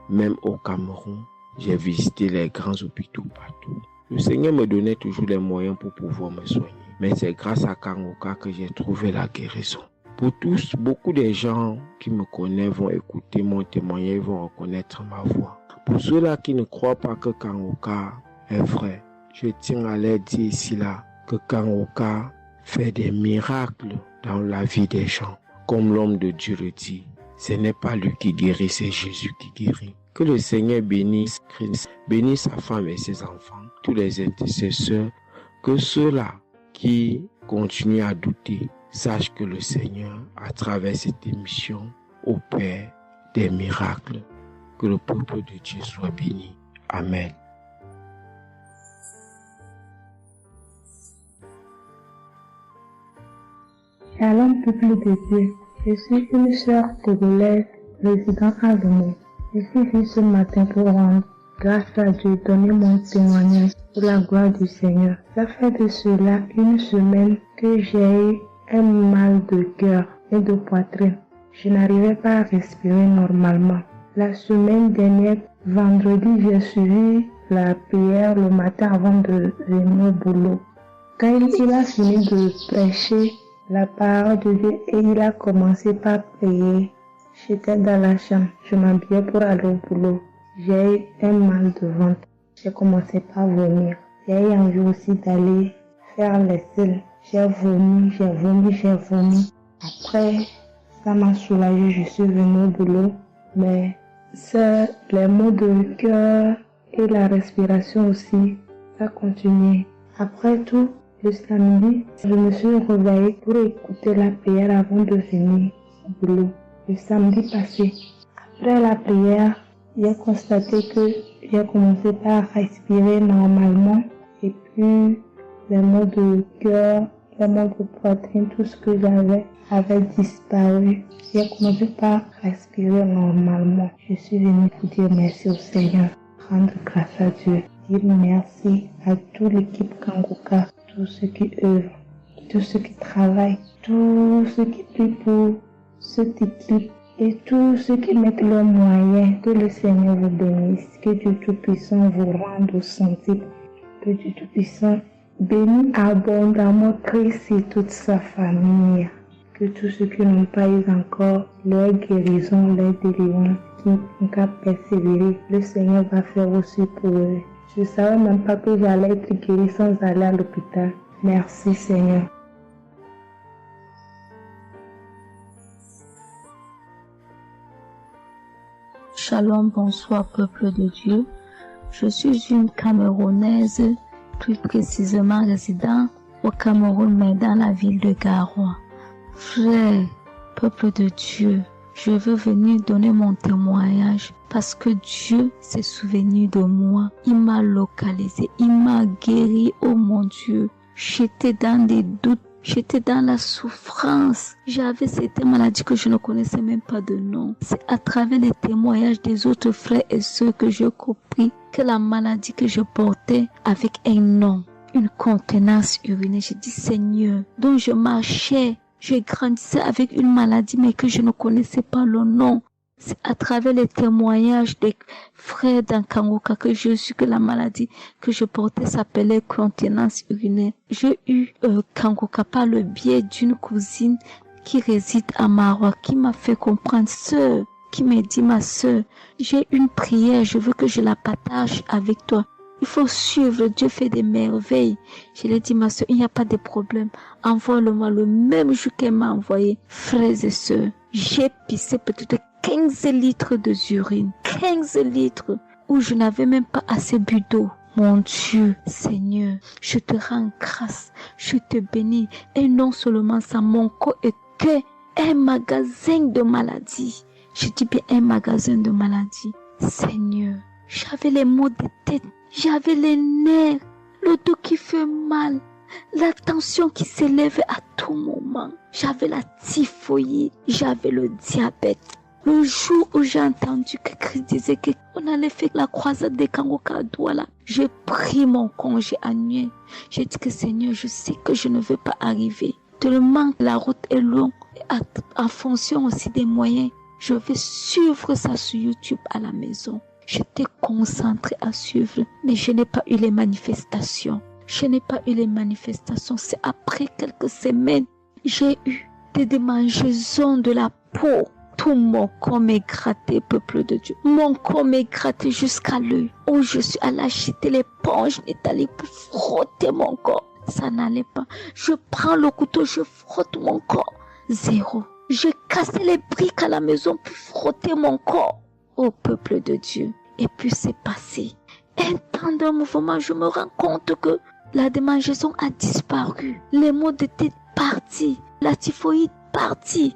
O: même au Cameroun. J'ai visité les grands hôpitaux partout. Le Seigneur me donnait toujours les moyens pour pouvoir me soigner. Mais c'est grâce à Kangoka que j'ai trouvé la guérison. Pour tous, beaucoup de gens qui me connaissent vont écouter mon témoignage, vont reconnaître ma voix. Pour ceux-là qui ne croient pas que Kangoka est vrai, je tiens à leur dire ici là que Kangoka fait des miracles dans la vie des gens. Comme l'homme de Dieu le dit, ce n'est pas lui qui guérit, c'est Jésus qui guérit. Que le Seigneur bénisse Christ, bénisse sa femme et ses enfants, tous les intercesseurs, que ceux-là qui continuent à douter sachent que le Seigneur, à travers cette émission, opère des miracles. Que le peuple de Dieu soit béni. Amen.
P: Shalom, peuple de Dieu. Je suis une sœur togolaise résidant à Lomé. Je suis venue ce matin pour rendre grâce à Dieu, donner mon témoignage pour la gloire du Seigneur. Ça fait de cela une semaine que j'ai eu un mal de cœur et de poitrine. Je n'arrivais pas à respirer normalement. La semaine dernière, vendredi, j'ai suivi la prière le matin avant de venir au boulot. Quand il a fini de prêcher la parole de Dieu et il a commencé par prier, j'étais dans la chambre, je m'habillais pour aller au boulot. J'ai eu un mal de ventre. J'ai commencé par vomir. J'ai eu envie aussi d'aller faire les selles. J'ai vomi. Après, ça m'a soulagé, je suis venue au boulot. Mais c'est les maux de cœur et la respiration aussi, ça continuait. Après tout, le samedi, je me suis réveillée pour écouter la prière avant de venir au boulot. Le samedi passé, après la prière, j'ai constaté que j'ai commencé par respirer normalement et puis les maux de cœur, les maux de poitrine, tout ce que j'avais avait disparu. J'ai commencé par respirer normalement. Je suis venue pour dire merci au Seigneur, rendre grâce à Dieu, dire merci à toute l'équipe Kangoka, tous ceux qui œuvrent, tous ceux qui travaillent, tous ceux qui prient pour cette équipe et tous ceux qui mettent leurs moyens. Que le Seigneur vous bénisse, que Dieu Tout-Puissant vous rende sensible, que Dieu Tout-Puissant bénisse abondamment Christ et toute sa famille. Que tous ceux qui n'ont pas eu encore leur guérison, leur délivrance, qui n'ont qu'à persévérer, le Seigneur va faire aussi pour eux. Je ne savais même pas que j'allais être guérie sans aller à l'hôpital. Merci Seigneur.
I: Shalom, bonsoir peuple de Dieu. Je suis une Camerounaise, plus précisément résident au Cameroun, mais dans la ville de Garoua. Frère, peuple de Dieu, je veux venir donner mon témoignage parce que Dieu s'est souvenu de moi. Il m'a localisé, il m'a guéri, oh mon Dieu. J'étais dans des doutes, j'étais dans la souffrance. J'avais cette maladie que je ne connaissais même pas de nom. C'est à travers les témoignages des autres frères et sœurs que j'ai compris que la maladie que je portais avec un nom, une contenance urinaire. J'ai dit Seigneur, dont je marchais, je grandissais avec une maladie mais que je ne connaissais pas le nom.
Q: C'est à travers les témoignages des frères dans Kangoka que j'ai su que la maladie que je portais s'appelait continence urinaire. J'ai eu Kangoka par le biais d'une cousine qui réside à Marois, qui m'a fait comprendre, sœur, qui m'a dit, ma sœur, j'ai une prière, je veux que je la partage avec toi. Il faut suivre, Dieu fait des merveilles. Je lui ai dit, ma sœur, il n'y a pas de problème. Envoie-le-moi le même jour qu'elle m'a envoyé. Frères et sœurs, j'ai pissé peut-être 15 litres d'urine. 15 litres où je n'avais même pas assez bu d'eau. Mon Dieu, Seigneur, je te rends grâce, je te bénis. Et non seulement ça, mon corps était un magasin de maladies. Je dis bien un magasin de maladies. Seigneur, j'avais les maux de tête, j'avais les nerfs, le dos qui fait mal, la tension qui s'élève à tout moment. J'avais la typhoïde, j'avais le diabète. Le jour où j'ai entendu que Christ disait qu'on allait faire la croisade des Kangoka à Douala, j'ai pris mon congé annuel. J'ai dit que Seigneur, je sais que je ne veux pas arriver. Tellement la route est longue. En fonction aussi des moyens, je vais suivre ça sur YouTube à la maison. J'étais concentrée à suivre, mais je n'ai pas eu les manifestations. C'est après quelques semaines, j'ai eu des démangeaisons de la peau. Tout mon corps m'est gratté, peuple de Dieu. Mon corps m'est gratté jusqu'à l'œil. Oh, je suis allée acheter l'éponge netalique pour frotter mon corps. Ça n'allait pas. Je prends le couteau, je frotte mon corps. Zéro. J'ai cassé les briques à la maison pour frotter mon corps. Oh, peuple de Dieu. Et puis c'est passé. Un temps de mouvement, je me rends compte que la démangeaison a disparu. Les maux de tête partis. La typhoïde partie.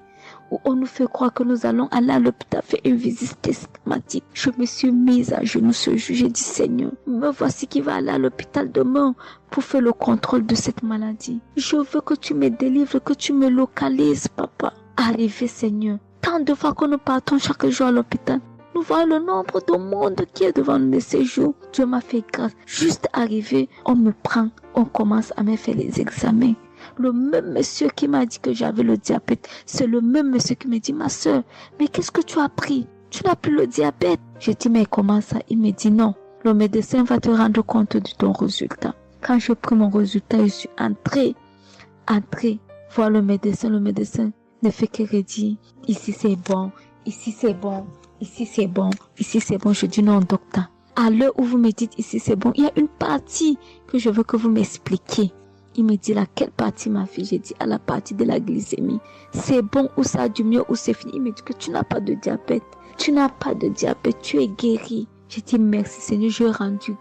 Q: Où on nous fait croire que nous allons aller à l'hôpital faire une visite systématique. Je me suis mise à genoux ce jour. J'ai dit, Seigneur, me voici qui va aller à l'hôpital demain pour faire le contrôle de cette maladie. Je veux que tu me délivres, que tu me localises, papa. Arrivé, Seigneur. Tant de fois que nous partons chaque jour à l'hôpital, nous voyons le nombre de monde qui est devant nous de ces jours. Dieu m'a fait grâce. Juste arrivé, on me prend, on commence à me faire les examens. Le même monsieur qui m'a dit que j'avais le diabète, c'est le même monsieur qui me dit, ma soeur, mais qu'est-ce que tu as pris? Tu n'as plus le diabète. J'ai dit, mais comment ça? Il me dit, non, le médecin va te rendre compte de ton résultat. Quand j'ai pris mon résultat, je suis entrée, voir le médecin ne fait que redire, ici c'est bon, ici c'est bon, ici c'est bon, ici c'est bon. Je dis, non, docteur, à l'heure où vous me dites ici c'est bon, il y a une partie que je veux que vous m'expliquiez. Il me dit, laquelle partie, ma fille? J'ai dit, à la partie de la glycémie. C'est bon ou ça a du mieux ou c'est fini? Il me dit que tu n'as pas de diabète. Tu n'as pas de diabète, tu es guéri. J'ai dit, merci Seigneur, je rendu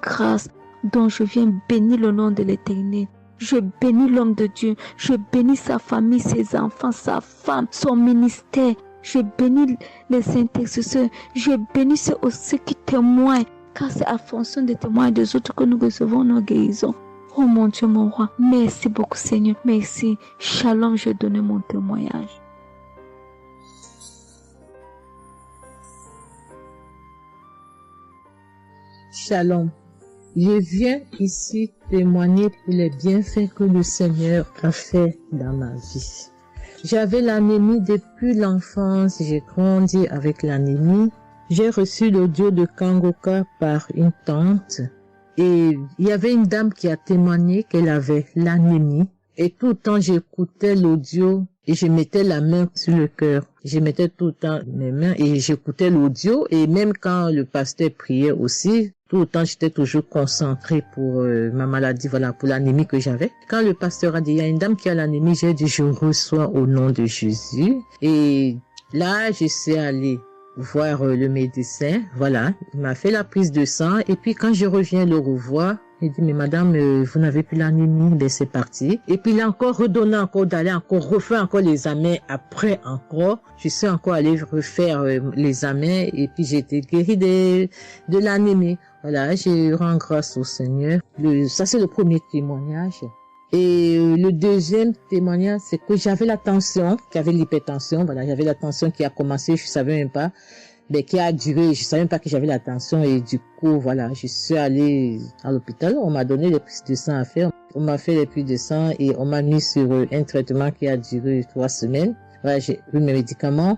Q: grâce. Donc je viens bénir le nom de l'Éternel. Je bénis l'homme de Dieu. Je bénis sa famille, ses enfants, sa femme, son ministère. Je bénis les intercesseurs. Je bénis ceux qui témoignent. Car c'est à fonction des témoins des autres que nous recevons nos guérisons. Oh mon Dieu, mon roi. Merci beaucoup, Seigneur. Merci. Shalom, je donne mon témoignage.
H: Shalom. Je viens ici témoigner pour les bienfaits que le Seigneur a fait dans ma vie. J'avais l'anémie depuis l'enfance. J'ai grandi avec l'anémie. J'ai reçu l'audio de Kangoka par une tante et il y avait une dame qui a témoigné qu'elle avait l'anémie et tout le temps j'écoutais l'audio et je mettais la main sur le cœur. Je mettais tout le temps mes mains et j'écoutais l'audio et même quand le pasteur priait aussi, tout le temps j'étais toujours concentrée pour ma maladie, voilà, pour l'anémie que j'avais. Quand le pasteur a dit, il y a une dame qui a l'anémie, j'ai dit, je reçois au nom de Jésus et là je suis allée voir le médecin, voilà, il m'a fait la prise de sang et puis quand je reviens le revoir, il dit mais madame vous n'avez plus l'anémie, ben c'est parti. Et puis il a encore redonné encore d'aller encore refaire encore les examens après encore, je suis encore allée refaire les examens et puis j'ai été guérie de l'anémie. Voilà, je rends grâce au Seigneur. Ça c'est le premier témoignage. Et le deuxième témoignage, c'est que j'avais la tension, j'avais l'hypertension, voilà, j'avais la tension qui a commencé, je savais même pas, mais qui a duré, je savais même pas que j'avais la tension et du coup, voilà, je suis allée à l'hôpital, on m'a donné les prises de sang à faire, on m'a fait les prises de sang et on m'a mis sur un traitement qui a duré 3 semaines. Voilà, j'ai eu mes médicaments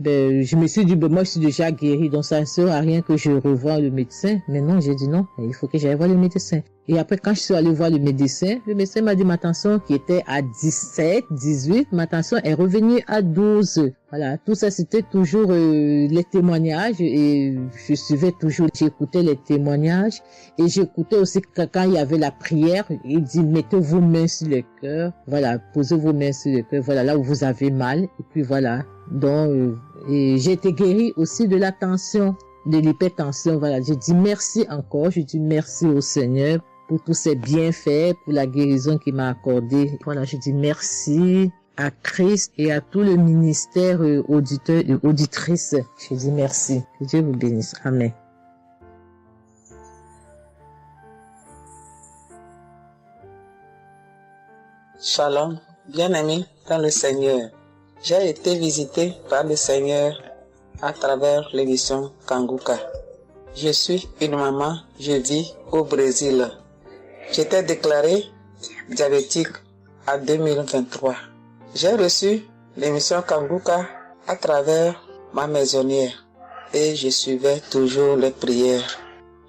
R: je me suis dit, moi je suis déjà guérie, donc ça ne sert à rien que je revoie le médecin. Mais non, j'ai dit non, il faut que j'aille voir le médecin. Et après, quand je suis allée voir le médecin m'a dit ma tension qui était à 17, 18, ma tension est revenue à 12. Voilà, tout ça c'était toujours les témoignages et je suivais toujours, j'écoutais les témoignages et j'écoutais aussi quand il y avait la prière, il dit mettez vos mains sur le cœur, voilà, posez vos mains sur le cœur, voilà là où vous avez mal et puis voilà. Donc et j'ai été guérie aussi de la tension, de l'hypertension, voilà. Je dis merci encore, je dis merci au Seigneur pour tous ses bienfaits, pour la guérison qu'il m'a accordée. Voilà, je dis merci à Christ et à tout le ministère auditeur et auditrice. Je dis merci. Que Dieu vous bénisse. Amen.
S: Shalom, bien-aimé dans le Seigneur. J'ai été visité par le Seigneur à travers l'émission Kanguka. Je suis une maman, je vis au Brésil. J'étais déclarée diabétique en 2023. J'ai reçu l'émission Kanguka à travers ma maisonnière et je suivais toujours les prières.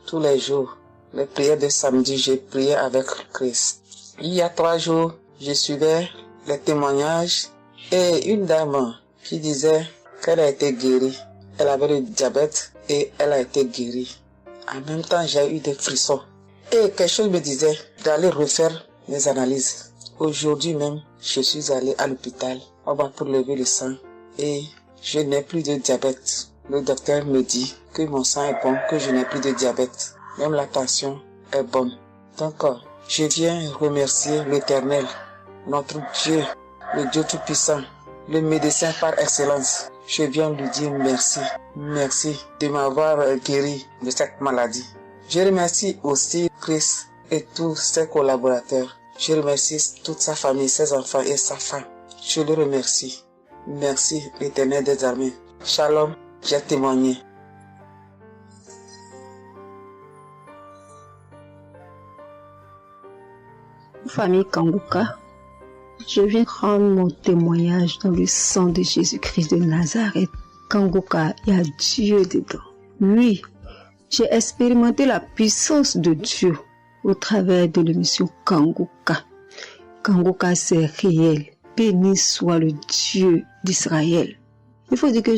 S: Tous les jours, les prières de samedi, j'ai prié avec Christ. Il y a 3 jours, je suivais les témoignages et une dame qui disait qu'elle a été guérie. Elle avait le diabète et elle a été guérie. En même temps, j'ai eu des frissons. Et quelque chose me disait d'aller refaire mes analyses. Aujourd'hui même, je suis allé à l'hôpital. On va pour lever le sang et je n'ai plus de diabète. Le docteur me dit que mon sang est bon, que je n'ai plus de diabète. Même la tension est bonne. Donc, je viens remercier l'Éternel, notre Dieu, le Dieu Tout-Puissant, le médecin par excellence. Je viens lui dire merci. Merci de m'avoir guéri de cette maladie. Je remercie aussi Christ et tous ses collaborateurs. Je remercie toute sa famille, ses enfants et sa femme. Je le remercie. Merci l'Éternel des armées. Shalom, j'ai témoigné.
T: Famille Kanguka, je viens rendre mon témoignage dans le sang de Jésus-Christ de Nazareth. Kanguka, il y a Dieu dedans. Oui, j'ai expérimenté la puissance de Dieu au travers de l'émission Kanguka. Kanguka, c'est réel. Béni soit le Dieu d'Israël. Il faut dire que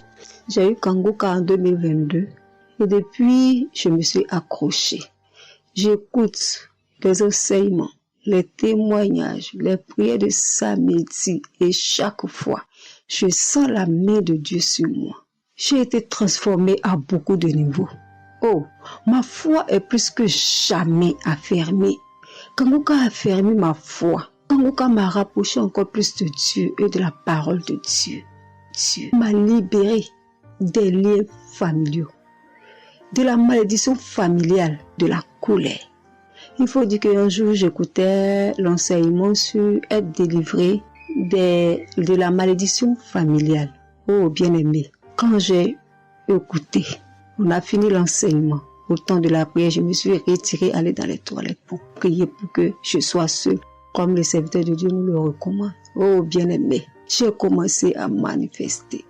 T: j'ai eu Kanguka en 2022 et depuis, je me suis accrochée. J'écoute les enseignements, les témoignages, les prières de samedi et chaque fois, je sens la main de Dieu sur moi. J'ai été transformée à beaucoup de niveaux. Oh, ma foi est plus que jamais affermie. Kanguka a affermi ma foi. Kanguka m'a rapproché encore plus de Dieu et de la parole de Dieu. Dieu m'a libéré des liens familiaux, de la malédiction familiale, de la colère. Il faut dire qu'un jour, j'écoutais l'enseignement sur être délivré de la malédiction familiale. Oh, bien-aimé, quand j'ai écouté, on a fini l'enseignement. Au temps de la prière, je me suis retirée, aller dans les toilettes pour prier pour que je sois seule, comme le serviteur de Dieu nous le recommande. Oh, bien-aimé, j'ai commencé à manifester.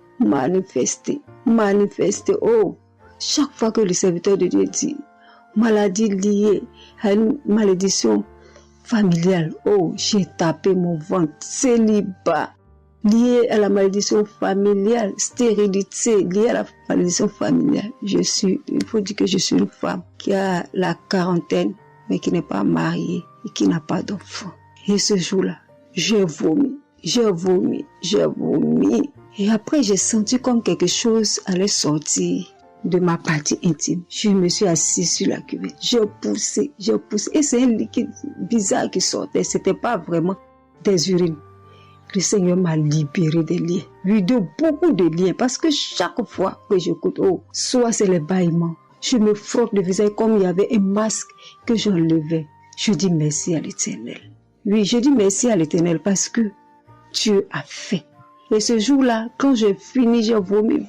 T: Oh, chaque fois que le serviteur de Dieu dit maladie liée à une malédiction familiale, oh, j'ai tapé mon ventre. Célibat lié à la malédiction familiale, stérilité liée à la malédiction familiale. Il faut dire que je suis une femme qui a la quarantaine, mais qui n'est pas mariée et qui n'a pas d'enfant. Et ce jour-là, j'ai vomi. Et après, j'ai senti comme quelque chose allait sortir de ma partie intime. Je me suis assise sur la cuvette. J'ai poussé. Et c'est un liquide bizarre qui sortait. C'était pas vraiment des urines. Le Seigneur m'a libéré des liens. Oui, de beaucoup de liens. Parce que chaque fois que j'écoute, soit c'est les bâillements. Je me frotte le visage comme il y avait un masque que j'enlevais. Je dis merci à l'Éternel. Oui, je dis merci à l'Éternel parce que Dieu a fait. Et ce jour-là, quand j'ai fini, j'ai vomi.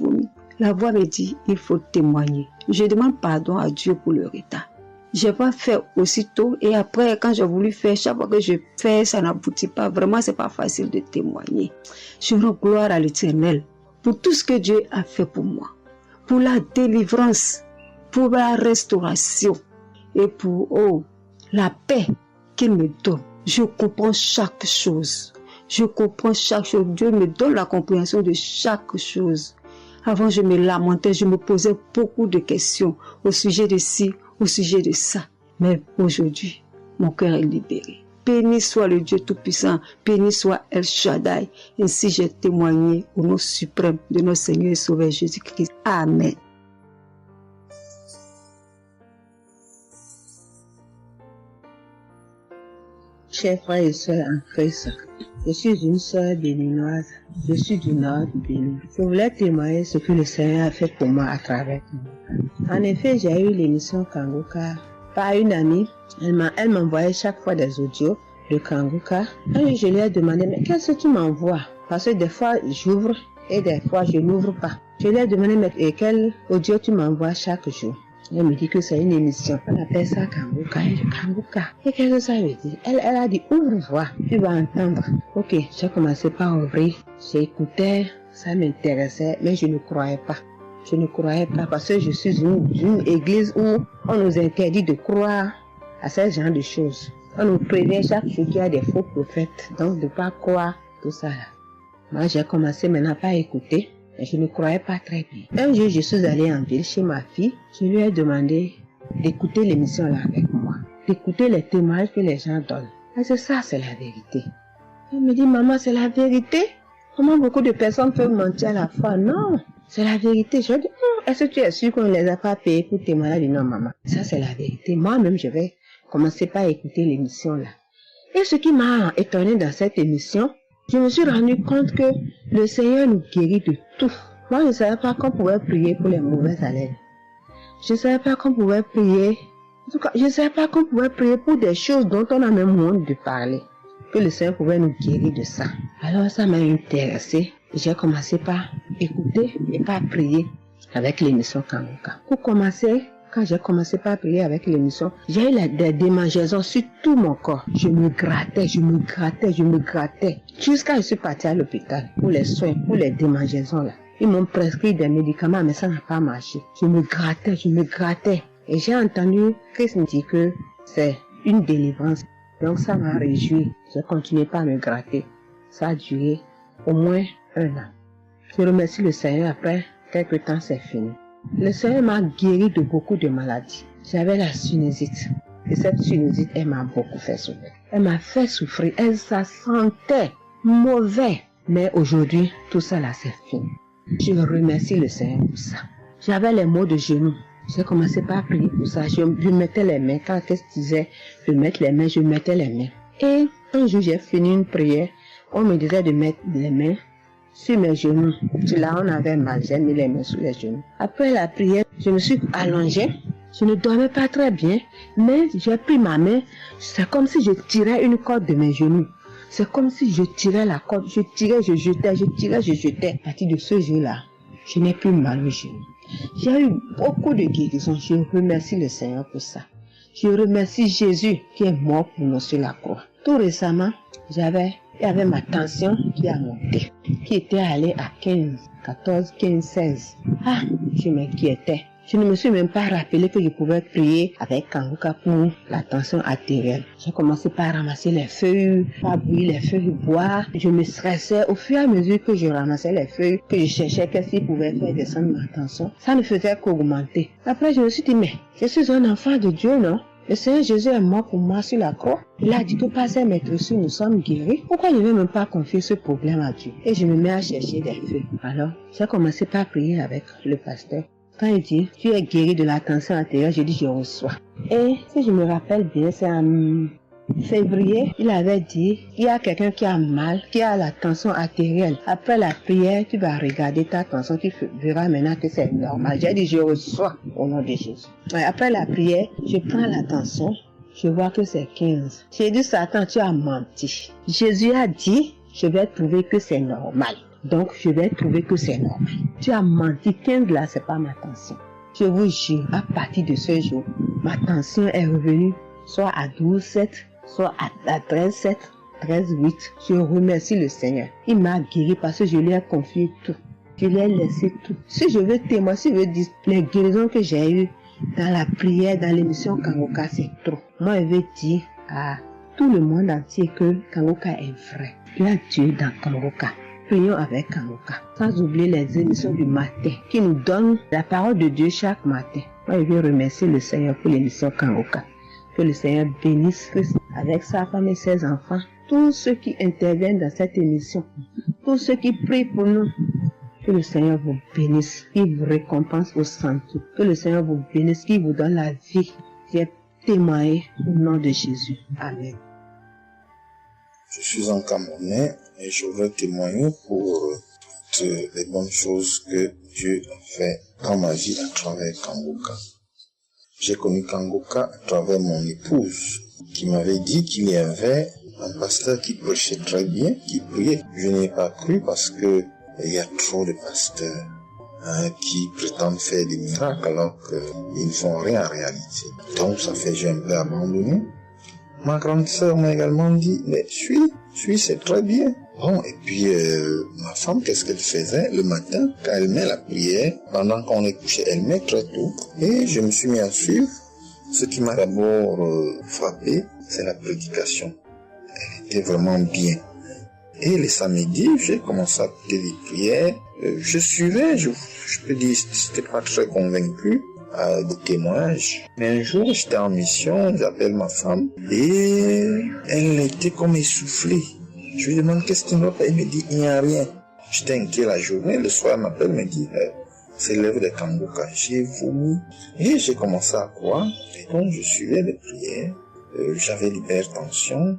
T: La voix me dit, il faut témoigner. Je demande pardon à Dieu pour le retard. Je n'ai pas fait aussitôt et après, quand j'ai voulu faire, chaque fois que je fais, ça n'aboutit pas. Vraiment, c'est pas facile de témoigner. Je rends gloire à l'Éternel pour tout ce que Dieu a fait pour moi, pour la délivrance, pour la restauration et pour la paix qu'il me donne. Je comprends chaque chose. Je comprends chaque chose. Dieu me donne la compréhension de chaque chose. Avant, je me lamentais, je me posais beaucoup de questions au sujet de ci, au sujet de ça. Mais aujourd'hui, mon cœur est libéré. Béni soit le Dieu Tout-Puissant, béni soit El Shaddai. Ainsi j'ai témoigné au nom suprême de notre Seigneur et Sauveur Jésus-Christ. Amen.
U: Chers frères et sœurs en Christ, je suis une sœur béninoise, je suis du nord du Bénin. Je voulais témoigner ce que le Seigneur a fait pour moi à travers moi. En effet, j'ai eu l'émission Kanguka par une amie. Elle m'envoyait chaque fois des audios de Kanguka. Et je lui ai demandé, mais qu'est-ce que tu m'envoies? Parce que des fois, j'ouvre et des fois, je n'ouvre pas. Je lui ai demandé, mais quel audio tu m'envoies chaque jour? Elle me dit que c'est une émission. On appelle ça Kanguka. Et Kanguka. Et qu'est-ce que ça veut dire? Elle a dit, ouvre-toi, tu vas entendre. Ok, j'ai commencé par ouvrir. J'écoutais, ça m'intéressait, mais je ne croyais pas. Je ne croyais pas parce que je suis une église où on nous interdit de croire à ce genre de choses. On nous prévient chaque jour qu'il y a des faux prophètes, donc de ne pas croire tout ça. Moi, j'ai commencé maintenant à écouter. Je ne croyais pas très bien. Un jour, je suis allée en ville chez ma fille. Je lui ai demandé d'écouter l'émission là avec moi, d'écouter les témoignages que les gens donnent. Et c'est ça, c'est la vérité. Elle me dit, maman, c'est la vérité? Comment beaucoup de personnes peuvent mentir à la fois? Non, c'est la vérité. Je lui ai dit, est-ce que tu es sûr qu'on ne les a pas payés pour témoigner? Elle dit, non, maman, ça c'est la vérité. Moi-même, je vais commencer par écouter l'émission là. Et ce qui m'a étonné dans cette émission, je me suis rendu compte que le Seigneur nous guérit de tout. Moi, je ne savais pas qu'on pouvait prier pour les mauvaises haleines. Je ne savais pas qu'on pouvait prier. En tout cas, je ne savais pas qu'on pouvait prier pour des choses dont on a même honte de parler. Que le Seigneur pouvait nous guérir de ça. Alors, ça m'a intéressé. J'ai commencé par écouter et par prier avec l'émission Kanguka. Pour commencer, quand j'ai commencé par prier avec l'émission, j'ai eu des démangeaisons sur tout mon corps. Je me grattais. Jusqu'à ce que je suis partie à l'hôpital pour les soins, pour les démangeaisons là. Ils m'ont prescrit des médicaments, mais ça n'a pas marché. Je me grattais. Et j'ai entendu Christ me dire que c'est une délivrance. Donc ça m'a réjoui. J'ai continué par me gratter. Ça a duré au moins 1 an. Je remercie le Seigneur, après quelques temps c'est fini. Le Seigneur m'a guéri de beaucoup de maladies. J'avais la sinusite. Et cette sinusite, elle m'a beaucoup fait souffrir. Elle m'a fait souffrir. Ça sentait mauvais. Mais aujourd'hui, tout ça là, c'est fini. Je remercie le Seigneur pour ça. J'avais les maux de genoux. J'ai commencé par prier pour ça. Je mettais les mains. Quand qu'est-ce que disait, je mettais les mains, je mettais les mains. Et un jour, j'ai fini une prière. On me disait de mettre les mains sur mes genoux. Là, on avait mal. J'ai mis les mains sur les genoux. Après la prière, je me suis allongée. Je ne dormais pas très bien, mais j'ai pris ma main. C'est comme si je tirais une corde de mes genoux. C'est comme si je tirais la corde. Je tirais, je jetais. À partir de ce jour-là, je n'ai plus mal aux genoux. J'ai eu beaucoup de guérisons. Je remercie le Seigneur pour ça. Je remercie Jésus qui est mort pour nous sur la croix. Tout récemment, il y avait ma tension qui a monté, qui était allée à 14, 15, 16. Ah, je m'inquiétais. Je ne me suis même pas rappelé que je pouvais prier avec Kanguka pour la tension artérielle. J'ai commencé par ramasser les feuilles, par bouillir les feuilles bois. Je me stressais au fur et à mesure que je ramassais les feuilles, que je cherchais qu'est-ce qui pouvait faire descendre ma tension. Ça ne faisait qu'augmenter. Après, je me suis dit, mais je suis un enfant de Dieu, non? Le Seigneur Jésus est mort pour moi sur la croix. Il a dit que par ses maîtresses, nous sommes guéris. Pourquoi je ne vais même pas confier ce problème à Dieu? Et je me mets à chercher des feuilles. Alors, j'ai commencé par prier avec le pasteur. Quand il dit, tu es guéri de la tension artérielle, je dis, je reçois. Et si je me rappelle bien, c'est en février, il avait dit, il y a quelqu'un qui a mal, qui a la tension artérielle. Après la prière, tu vas regarder ta tension, tu verras maintenant que c'est normal. J'ai dit, je reçois au nom de Jésus. Et après la prière, je prends la tension, je vois que c'est 15. J'ai dit, Satan, tu as menti. Jésus a dit, je vais trouver que c'est normal. Donc, je vais trouver que c'est normal. Tu as menti, 15 là, c'est pas ma tension. Je vous jure, à partir de ce jour, ma tension est revenue soit à 12,7, soit à 13,7, 13,8. Je remercie le Seigneur. Il m'a guéri parce que je lui ai confié tout. Je lui ai laissé tout. Si je veux témoigner, si je veux dire les guérisons que j'ai eues dans la prière, dans l'émission Kangoka, c'est trop. Moi, je veux dire à tout le monde entier que Kangoka est vrai. Il y a Dieu dans Kangoka. Prions avec Kangoka. Sans oublier les émissions du matin qui nous donnent la parole de Dieu chaque matin. Moi, je veux remercier le Seigneur pour l'émission Kangoka. Que le Seigneur bénisse Christ avec sa femme et ses enfants. Tous ceux qui interviennent dans cette émission. Tous ceux qui prient pour nous. Que le Seigneur vous bénisse, qu'il vous récompense au centre. Que le Seigneur vous bénisse, qu'il vous donne la vie. J'ai témoigné au nom de Jésus. Amen.
A: Je suis un Camerounais et je veux témoigner pour toutes les bonnes choses que Dieu a fait dans ma vie à travers Kangoka. J'ai connu Kangoka à travers mon épouse qui m'avait dit qu'il y avait un pasteur qui prêchait très bien, qui priait. Je n'ai pas cru parce que il y a trop de pasteurs qui prétendent faire des miracles alors qu'ils ne font rien en réalité. Donc ça fait j'ai un peu abandonné. Ma grande sœur m'a également dit, mais suis, c'est très bien. Bon, et puis ma femme, qu'est-ce qu'elle faisait le matin quand elle met la prière, pendant qu'on est couché, elle met très tôt. Et je me suis mis à suivre. Ce qui m'a d'abord frappé, c'est la prédication. Elle était vraiment bien. Et les samedis, j'ai commencé à écouter les prières. Je suivais, je peux dire, j'étais pas très convaincu de témoignages. Mais un jour, j'étais en mission, j'appelle ma femme, et elle était comme essoufflée. Je lui demande qu'est-ce qui ne va pas, elle me dit, il n'y a rien. J'étais inquiet la journée, le soir, elle m'appelle, me dit, c'est l'œuvre de Kangoka. J'ai vomi, et j'ai commencé à croire, et donc je suivais les prières. J'avais l'hypertension.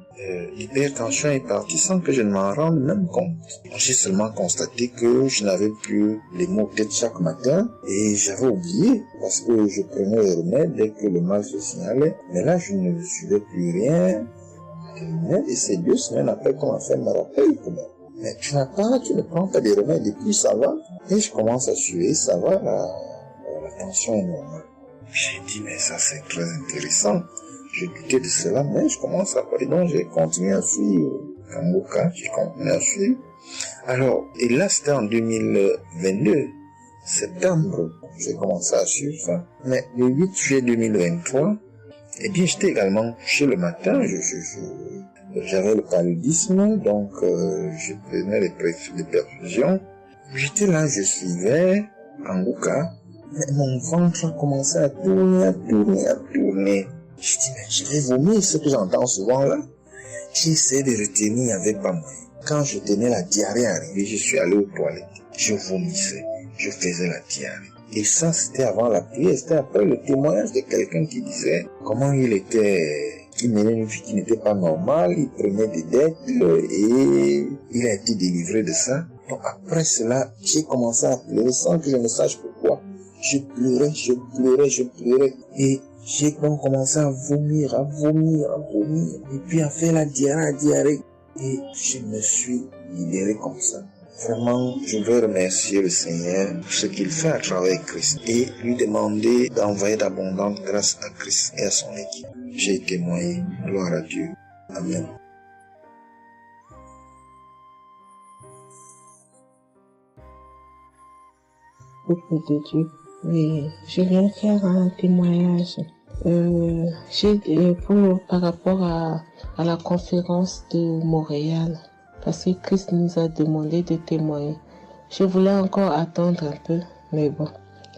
A: L'hypertension est partie sans que je ne m'en rende même compte. J'ai seulement constaté que je n'avais plus les maux de tête chaque matin et j'avais oublié parce que je prenais les remèdes dès que le mal se signalait. Mais là, je ne suivais plus rien. Et c'est 2 semaines après qu'on m'a fait me rappelle que mais tu ne prends pas des remèdes et puis ça va. Et je commence à suivre, ça va, la tension est normale. J'ai dit, mais ça c'est très intéressant. Je doutais de cela, mais je commence à parler, donc j'ai continué à suivre Kangoka, j'ai continué à suivre. Alors, et là c'était en 2022, septembre, j'ai commencé à suivre ça. Mais le 8 juillet 2023, eh bien j'étais également couché le matin, j'avais le paludisme, donc je prenais les perfusions. J'étais là, je suivais Kangoka, mais mon ventre a commencé à tourner. Je dis, mais je vais vomir, ce que j'entends souvent là. J'ai essayé de retenir, il n'y avait pas moyen. Quand je tenais la diarrhée arrivée, je suis allé aux toilettes. Je vomissais, je faisais la diarrhée. Et ça, c'était avant la prière, c'était après le témoignage de quelqu'un qui disait comment il menait une vie qui n'était pas normale, il prenait des dettes et il a été délivré de ça. Donc après cela, j'ai commencé à pleurer sans que je ne sache pourquoi. Je pleurais. Et j'ai donc commencé à vomir, et puis à faire la diarrhée. Et je me suis libéré comme ça. Vraiment, je veux remercier le Seigneur pour ce qu'il fait à travers Christ et lui demander d'envoyer d'abondantes grâces à Christ et à son équipe. J'ai témoigné, gloire à Dieu. Amen.
U: Peuple de Dieu. Oui, je viens faire un témoignage. Par rapport à la conférence de Montréal, parce que Christ nous a demandé de témoigner. Je voulais encore attendre un peu, mais bon,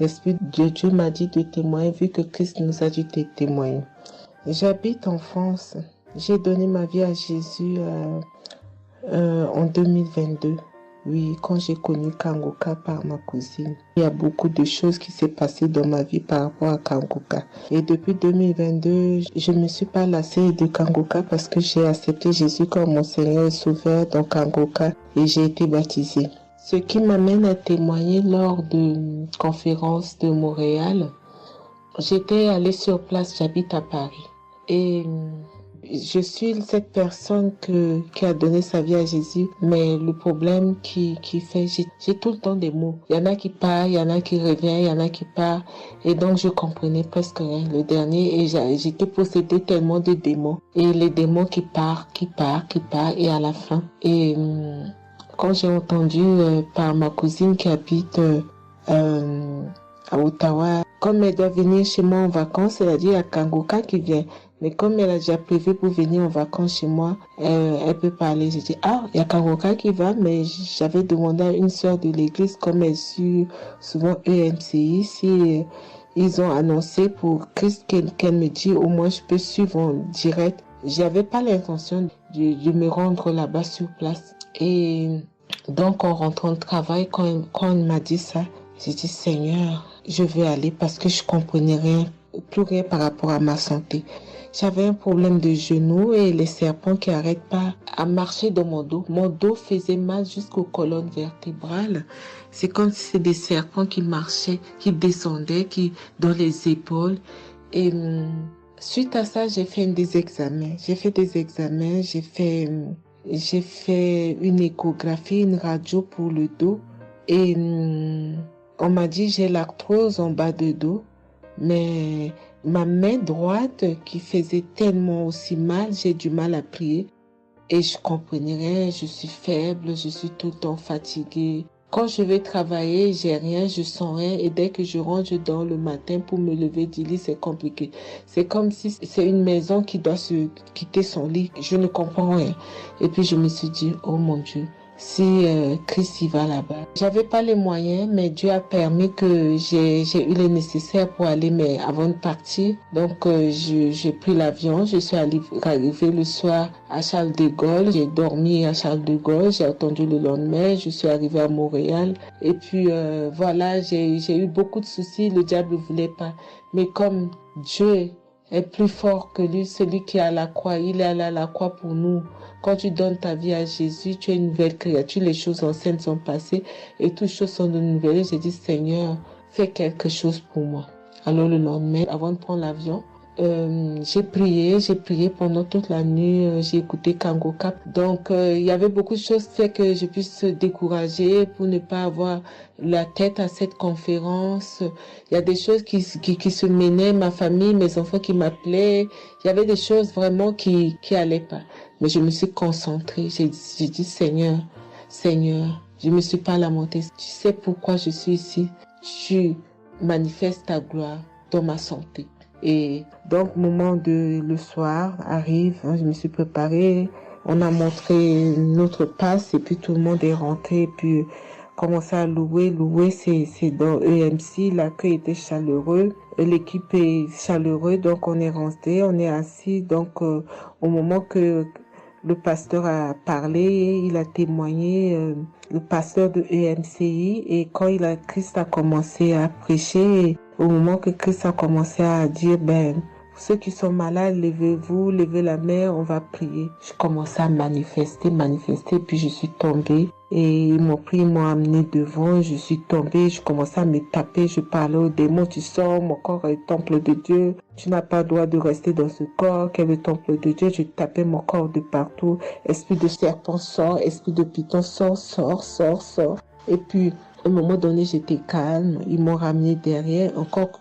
U: l'Esprit de Dieu m'a dit de témoigner vu que Christ nous a dit de témoigner. J'habite en France. J'ai donné ma vie à Jésus en 2022. Oui, quand j'ai connu Kangoka par ma cousine. Il y a beaucoup de choses qui s'est passées dans ma vie par rapport à Kangoka. Et depuis 2022, je ne me suis pas lassée de Kangoka parce que j'ai accepté Jésus comme mon Seigneur et Sauveur dans Kangoka et j'ai été baptisée. Ce qui m'amène à témoigner lors de conférence de Montréal, j'étais allée sur place, j'habite à Paris. Et je suis cette personne qui a donné sa vie à Jésus, mais le problème qui fait, j'ai tout le temps des mots. Il y en a qui partent, il y en a qui reviennent, il y en a qui partent, et donc je comprenais presque rien. Le dernier, et j'étais possédée tellement de démons, et les démons qui partent, et à la fin. Et
B: quand j'ai entendu par ma cousine qui habite à Ottawa, comme elle doit venir chez moi en vacances, elle a dit à Kangoka qui vient. Mais comme elle a déjà prévu pour venir en vacances chez moi, elle peut parler. J'ai dit, il y a Kangoka qui va, mais j'avais demandé à une sœur de l'église, comme elle suit souvent EMCI, si ils ont annoncé pour Christ qu'elle me dit, au moins je peux suivre en direct. J'avais pas l'intention de me rendre là-bas sur place. Et donc, en rentrant au travail, quand on m'a dit ça, j'ai dit, Seigneur, je vais aller parce que je comprenais plus rien par rapport à ma santé. J'avais un problème de genou et les serpents qui n'arrêtent pas à marcher dans mon dos. Mon dos faisait mal jusqu'aux colonnes vertébrales. C'est comme si c'était des serpents qui marchaient, qui descendaient, dans les épaules. Et suite à ça, j'ai fait des examens. J'ai fait une échographie, une radio pour le dos. Et on m'a dit j'ai l'arthrose en bas de dos. Mais ma main droite qui faisait tellement aussi mal, j'ai du mal à plier. Et je comprenais rien, je suis faible, je suis tout le temps fatiguée. Quand je vais travailler, j'ai rien, je sens rien. Et dès que je rentre, je dors le matin pour me lever du lit, c'est compliqué. C'est comme si c'est une maison qui doit se quitter son lit. Je ne comprends rien. Et puis je me suis dit, oh mon Dieu, si Christ y va là-bas. J'avais pas les moyens, mais Dieu a permis que j'ai eu les nécessaires pour aller, mais avant de partir. Donc j'ai pris l'avion, je suis arrivée le soir à Charles de Gaulle, j'ai dormi à Charles de Gaulle, j'ai attendu le lendemain, je suis arrivée à Montréal. Et puis voilà, j'ai eu beaucoup de soucis, le diable ne voulait pas. Mais comme Dieu est plus fort que lui, celui qui est à la croix, il est allé à la croix pour nous. Quand tu donnes ta vie à Jésus, tu es une nouvelle créature, les choses anciennes sont passées et toutes choses sont de nouvelles. J'ai dit, Seigneur, fais quelque chose pour moi. Alors le lendemain, avant de prendre l'avion, j'ai prié pendant toute la nuit, j'ai écouté Kangoka. Donc il y avait beaucoup de choses qui fait que je puisse décourager pour ne pas avoir la tête à cette conférence. Il y a des choses qui se menaient, ma famille, mes enfants qui m'appelaient. Il y avait des choses vraiment qui allaient pas. Mais je me suis concentrée. J'ai dit, Seigneur, je me suis pas lamentée. Tu sais pourquoi je suis ici. Tu manifestes ta gloire dans ma santé. Et donc, le soir arrive, je me suis préparée, on a montré notre passe et puis tout le monde est rentré et puis commencé à louer. Louer, c'est dans EMC, l'accueil était chaleureux, l'équipe est chaleureuse, donc on est rentré, on est assis. Donc, au moment que le pasteur a parlé, il a témoigné, le pasteur de EMCI, et quand Christ a commencé à prêcher, au moment que Christ a commencé à dire, ceux qui sont malades, levez-vous, levez la main, on va prier. Je commençais à manifester, puis je suis tombée. Et ils m'ont pris, ils m'ont amené devant, je suis tombée, je commençais à me taper, je parlais aux démons, tu sors, mon corps est le temple de Dieu, tu n'as pas le droit de rester dans ce corps, qui est le temple de Dieu, je tapais mon corps de partout, esprit de serpent sort, esprit de python sort. Et puis, à un moment donné, j'étais calme. Ils m'ont ramené derrière.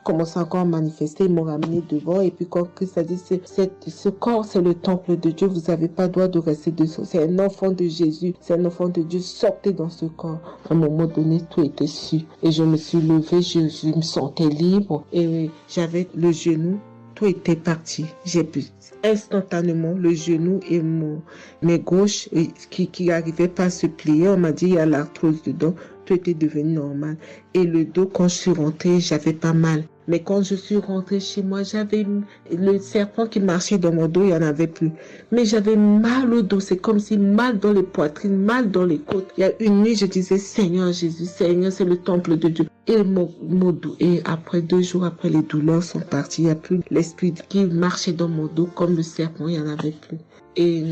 B: Commençant encore à manifester. Ils m'ont ramené devant. Et puis, quand Christ a dit, ce corps, c'est le temple de Dieu. Vous n'avez pas le droit de rester dessous. C'est un enfant de Jésus. C'est un enfant de Dieu. Sortez dans ce corps. À un moment donné, tout était su. Et je me suis levée. Je me sentais libre. Et j'avais le genou. Tout était parti. J'ai pu instantanément le genou et mes gauches qui n'arrivaient pas à se plier. On m'a dit, il y a l'arthrose dedans. Tout était devenu normal. Et le dos, quand je suis rentrée, j'avais pas mal. Mais quand je suis rentrée chez moi, j'avais le serpent qui marchait dans mon dos, il n'y en avait plus. Mais j'avais mal au dos. C'est comme si mal dans les poitrines, mal dans les côtes. Il y a une nuit, je disais, Seigneur Jésus, Seigneur, c'est le temple de Dieu. Et mon dos. Et après 2 jours après, les douleurs sont parties. Il n'y a plus l'esprit qui marchait dans mon dos comme le serpent, il n'y en avait plus. Et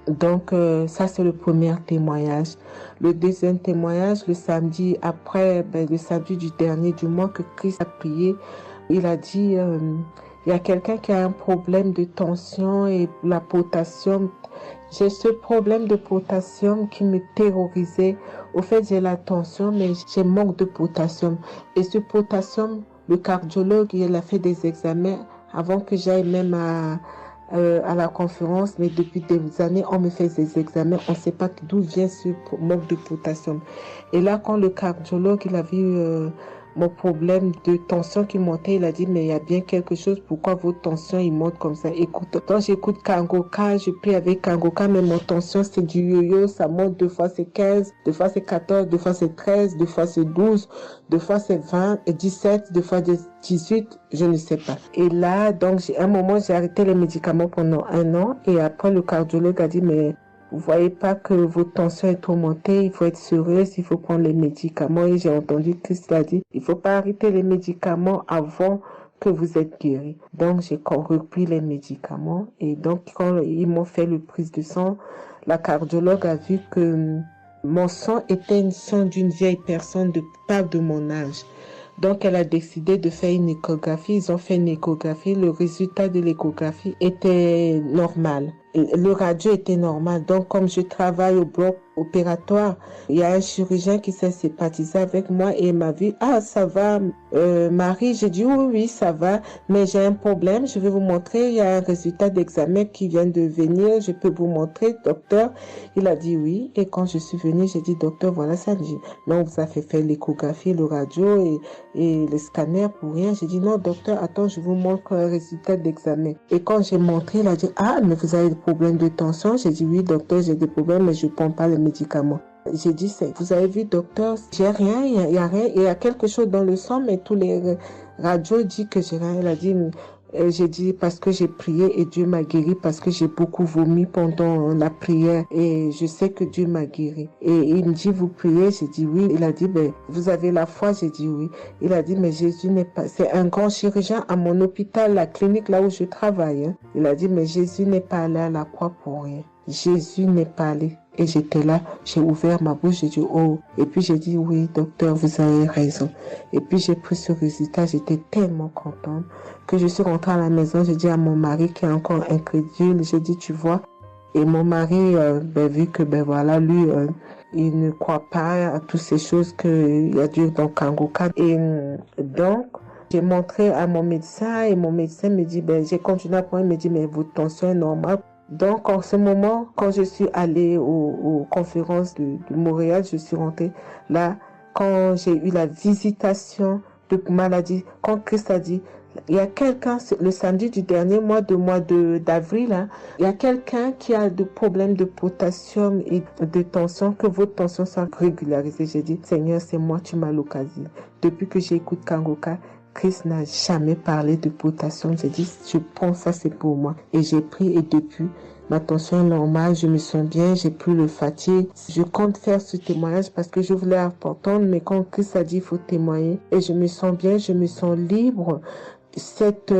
B: donc, ça, c'est le premier témoignage. Le deuxième témoignage, le samedi après, le samedi du dernier du mois que Christ a prié, il a dit, il y a quelqu'un qui a un problème de tension et la potassium. J'ai ce problème de potassium qui me terrorisait. Au fait, j'ai la tension, mais j'ai manque de potassium. Et ce potassium, le cardiologue, il a fait des examens avant que j'aille même
C: à la conférence, mais depuis des années, on me fait des examens, on ne sait pas d'où vient ce manque de potassium. Et là, quand le cardiologue, il a vu mon problème de tension qui montait, il a dit, mais il y a bien quelque chose, pourquoi vos tensions, ils montent comme ça? Écoute, quand j'écoute Kangoka, je prie avec Kangoka, mais mon tension, c'est du yo-yo, ça monte, 2 fois c'est 15, 2 fois c'est 14, 2 fois c'est 13, 2 fois c'est 12, 2 fois c'est 20, et 17, 2 fois 18, je ne sais pas. Et là, donc, à un moment, j'ai arrêté les médicaments pendant 1 an, et après, le cardiologue a dit, mais vous voyez pas que votre tension est trop montée, il faut être sérieuse, il faut prendre les médicaments. Et j'ai entendu Christ a dit, il faut pas arrêter les médicaments avant que vous êtes guéri. Donc, j'ai repris les médicaments. Et donc, quand ils m'ont fait le prise de sang, la cardiologue a vu que mon sang était une sang d'une vieille personne, pas de mon âge. Donc, elle a décidé de faire une échographie. Ils ont fait une échographie. Le résultat de l'échographie était normal. Le radio était normal. Donc, comme je travaille au bloc opératoire, il y a un chirurgien qui s'est sympathisé avec moi et il m'a vu. Ah, ça va, Marie? J'ai dit oui, ça va, mais j'ai un problème. Je vais vous montrer. Il y a un résultat d'examen qui vient de venir. Je peux vous montrer, docteur? Il a dit oui. Et quand je suis venue, j'ai dit, docteur, voilà ça. J'ai dit, non, vous avez fait l'échographie, le radio et le scanner pour rien. J'ai dit, non, docteur, attends, je vous montre un résultat d'examen. Et quand j'ai montré, il a dit, ah, mais vous avez des problèmes de tension? J'ai dit, oui, docteur, j'ai des problèmes, mais je ne prends pas les médicaments. J'ai dit, vous avez vu, docteur, j'ai rien, il y a rien, il y a quelque chose dans le sang, mais tous les radios disent que j'ai rien. Elle a dit, j'ai dit, parce que j'ai prié et Dieu m'a guéri, parce que j'ai beaucoup vomi pendant la prière et je sais que Dieu m'a guéri. Et il me dit, vous priez? J'ai dit oui. Il a dit, ben, vous avez la foi? J'ai dit oui. Il a dit, mais Jésus n'est pas, c'est un grand chirurgien à mon hôpital, la clinique là où je travaille. Hein. Il a dit, mais Jésus n'est pas allé à la croix pour rien. Jésus n'est pas allé. Et j'étais là, j'ai ouvert ma bouche, j'ai dit oh. Et puis j'ai dit oui, docteur, vous avez raison. Et puis j'ai pris ce résultat, j'étais tellement contente que je suis rentrée à la maison, j'ai dit à mon mari qui est encore incrédule, j'ai dit tu vois. Et mon mari, vu que voilà, lui, il ne croit pas à toutes ces choses qu'il y a Dieu dans Kangoka. Et donc, j'ai montré à mon médecin et mon médecin me dit, j'ai continué à prendre, il me dit, mais votre tension est normale. Donc, en ce moment, quand je suis allée aux conférences de Montréal, je suis rentrée là, quand j'ai eu la visitation de maladie, quand Christ a dit, il y a quelqu'un, le samedi du dernier mois d'avril, hein, il y a quelqu'un qui a des problèmes de potassium et de tension, que votre tension soit régularisée. J'ai dit, Seigneur, c'est moi, tu m'as l'occasion. Depuis que j'écoute Kangoka, Christ n'a jamais parlé de potassium. J'ai dit, je prends ça, c'est pour moi. Et j'ai pris et depuis, ma tension est normale, je me sens bien, j'ai plus le fatigue. Je compte faire ce témoignage parce que je voulais entendre, mais quand Christ a dit, il faut témoigner. Et je me sens bien, je me sens libre. Cette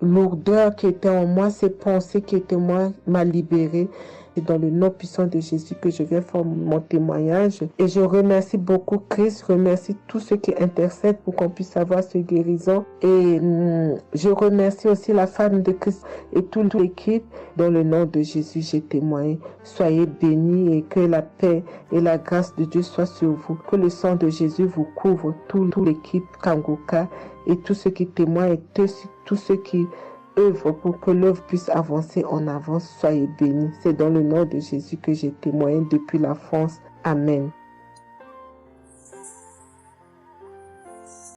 C: lourdeur qui était en moi, ces pensées qui étaient en moi, m'a libérée. C'est dans le nom puissant de Jésus que je viens faire mon témoignage. Et je remercie beaucoup Christ, je remercie tous ceux qui intercèdent pour qu'on puisse avoir ce guérison. Et je remercie aussi la femme de Christ et toute l'équipe. Dans le nom de Jésus, j'ai témoigné. Soyez bénis et que la paix et la grâce de Dieu soient sur vous. Que le sang de Jésus vous couvre, toute l'équipe Kangoka et tous ceux qui témoignent et tous ceux qui œuvre pour que l'œuvre puisse avancer en avance. Soyez bénis. C'est dans le nom de Jésus que j'ai témoigné depuis la France. Amen.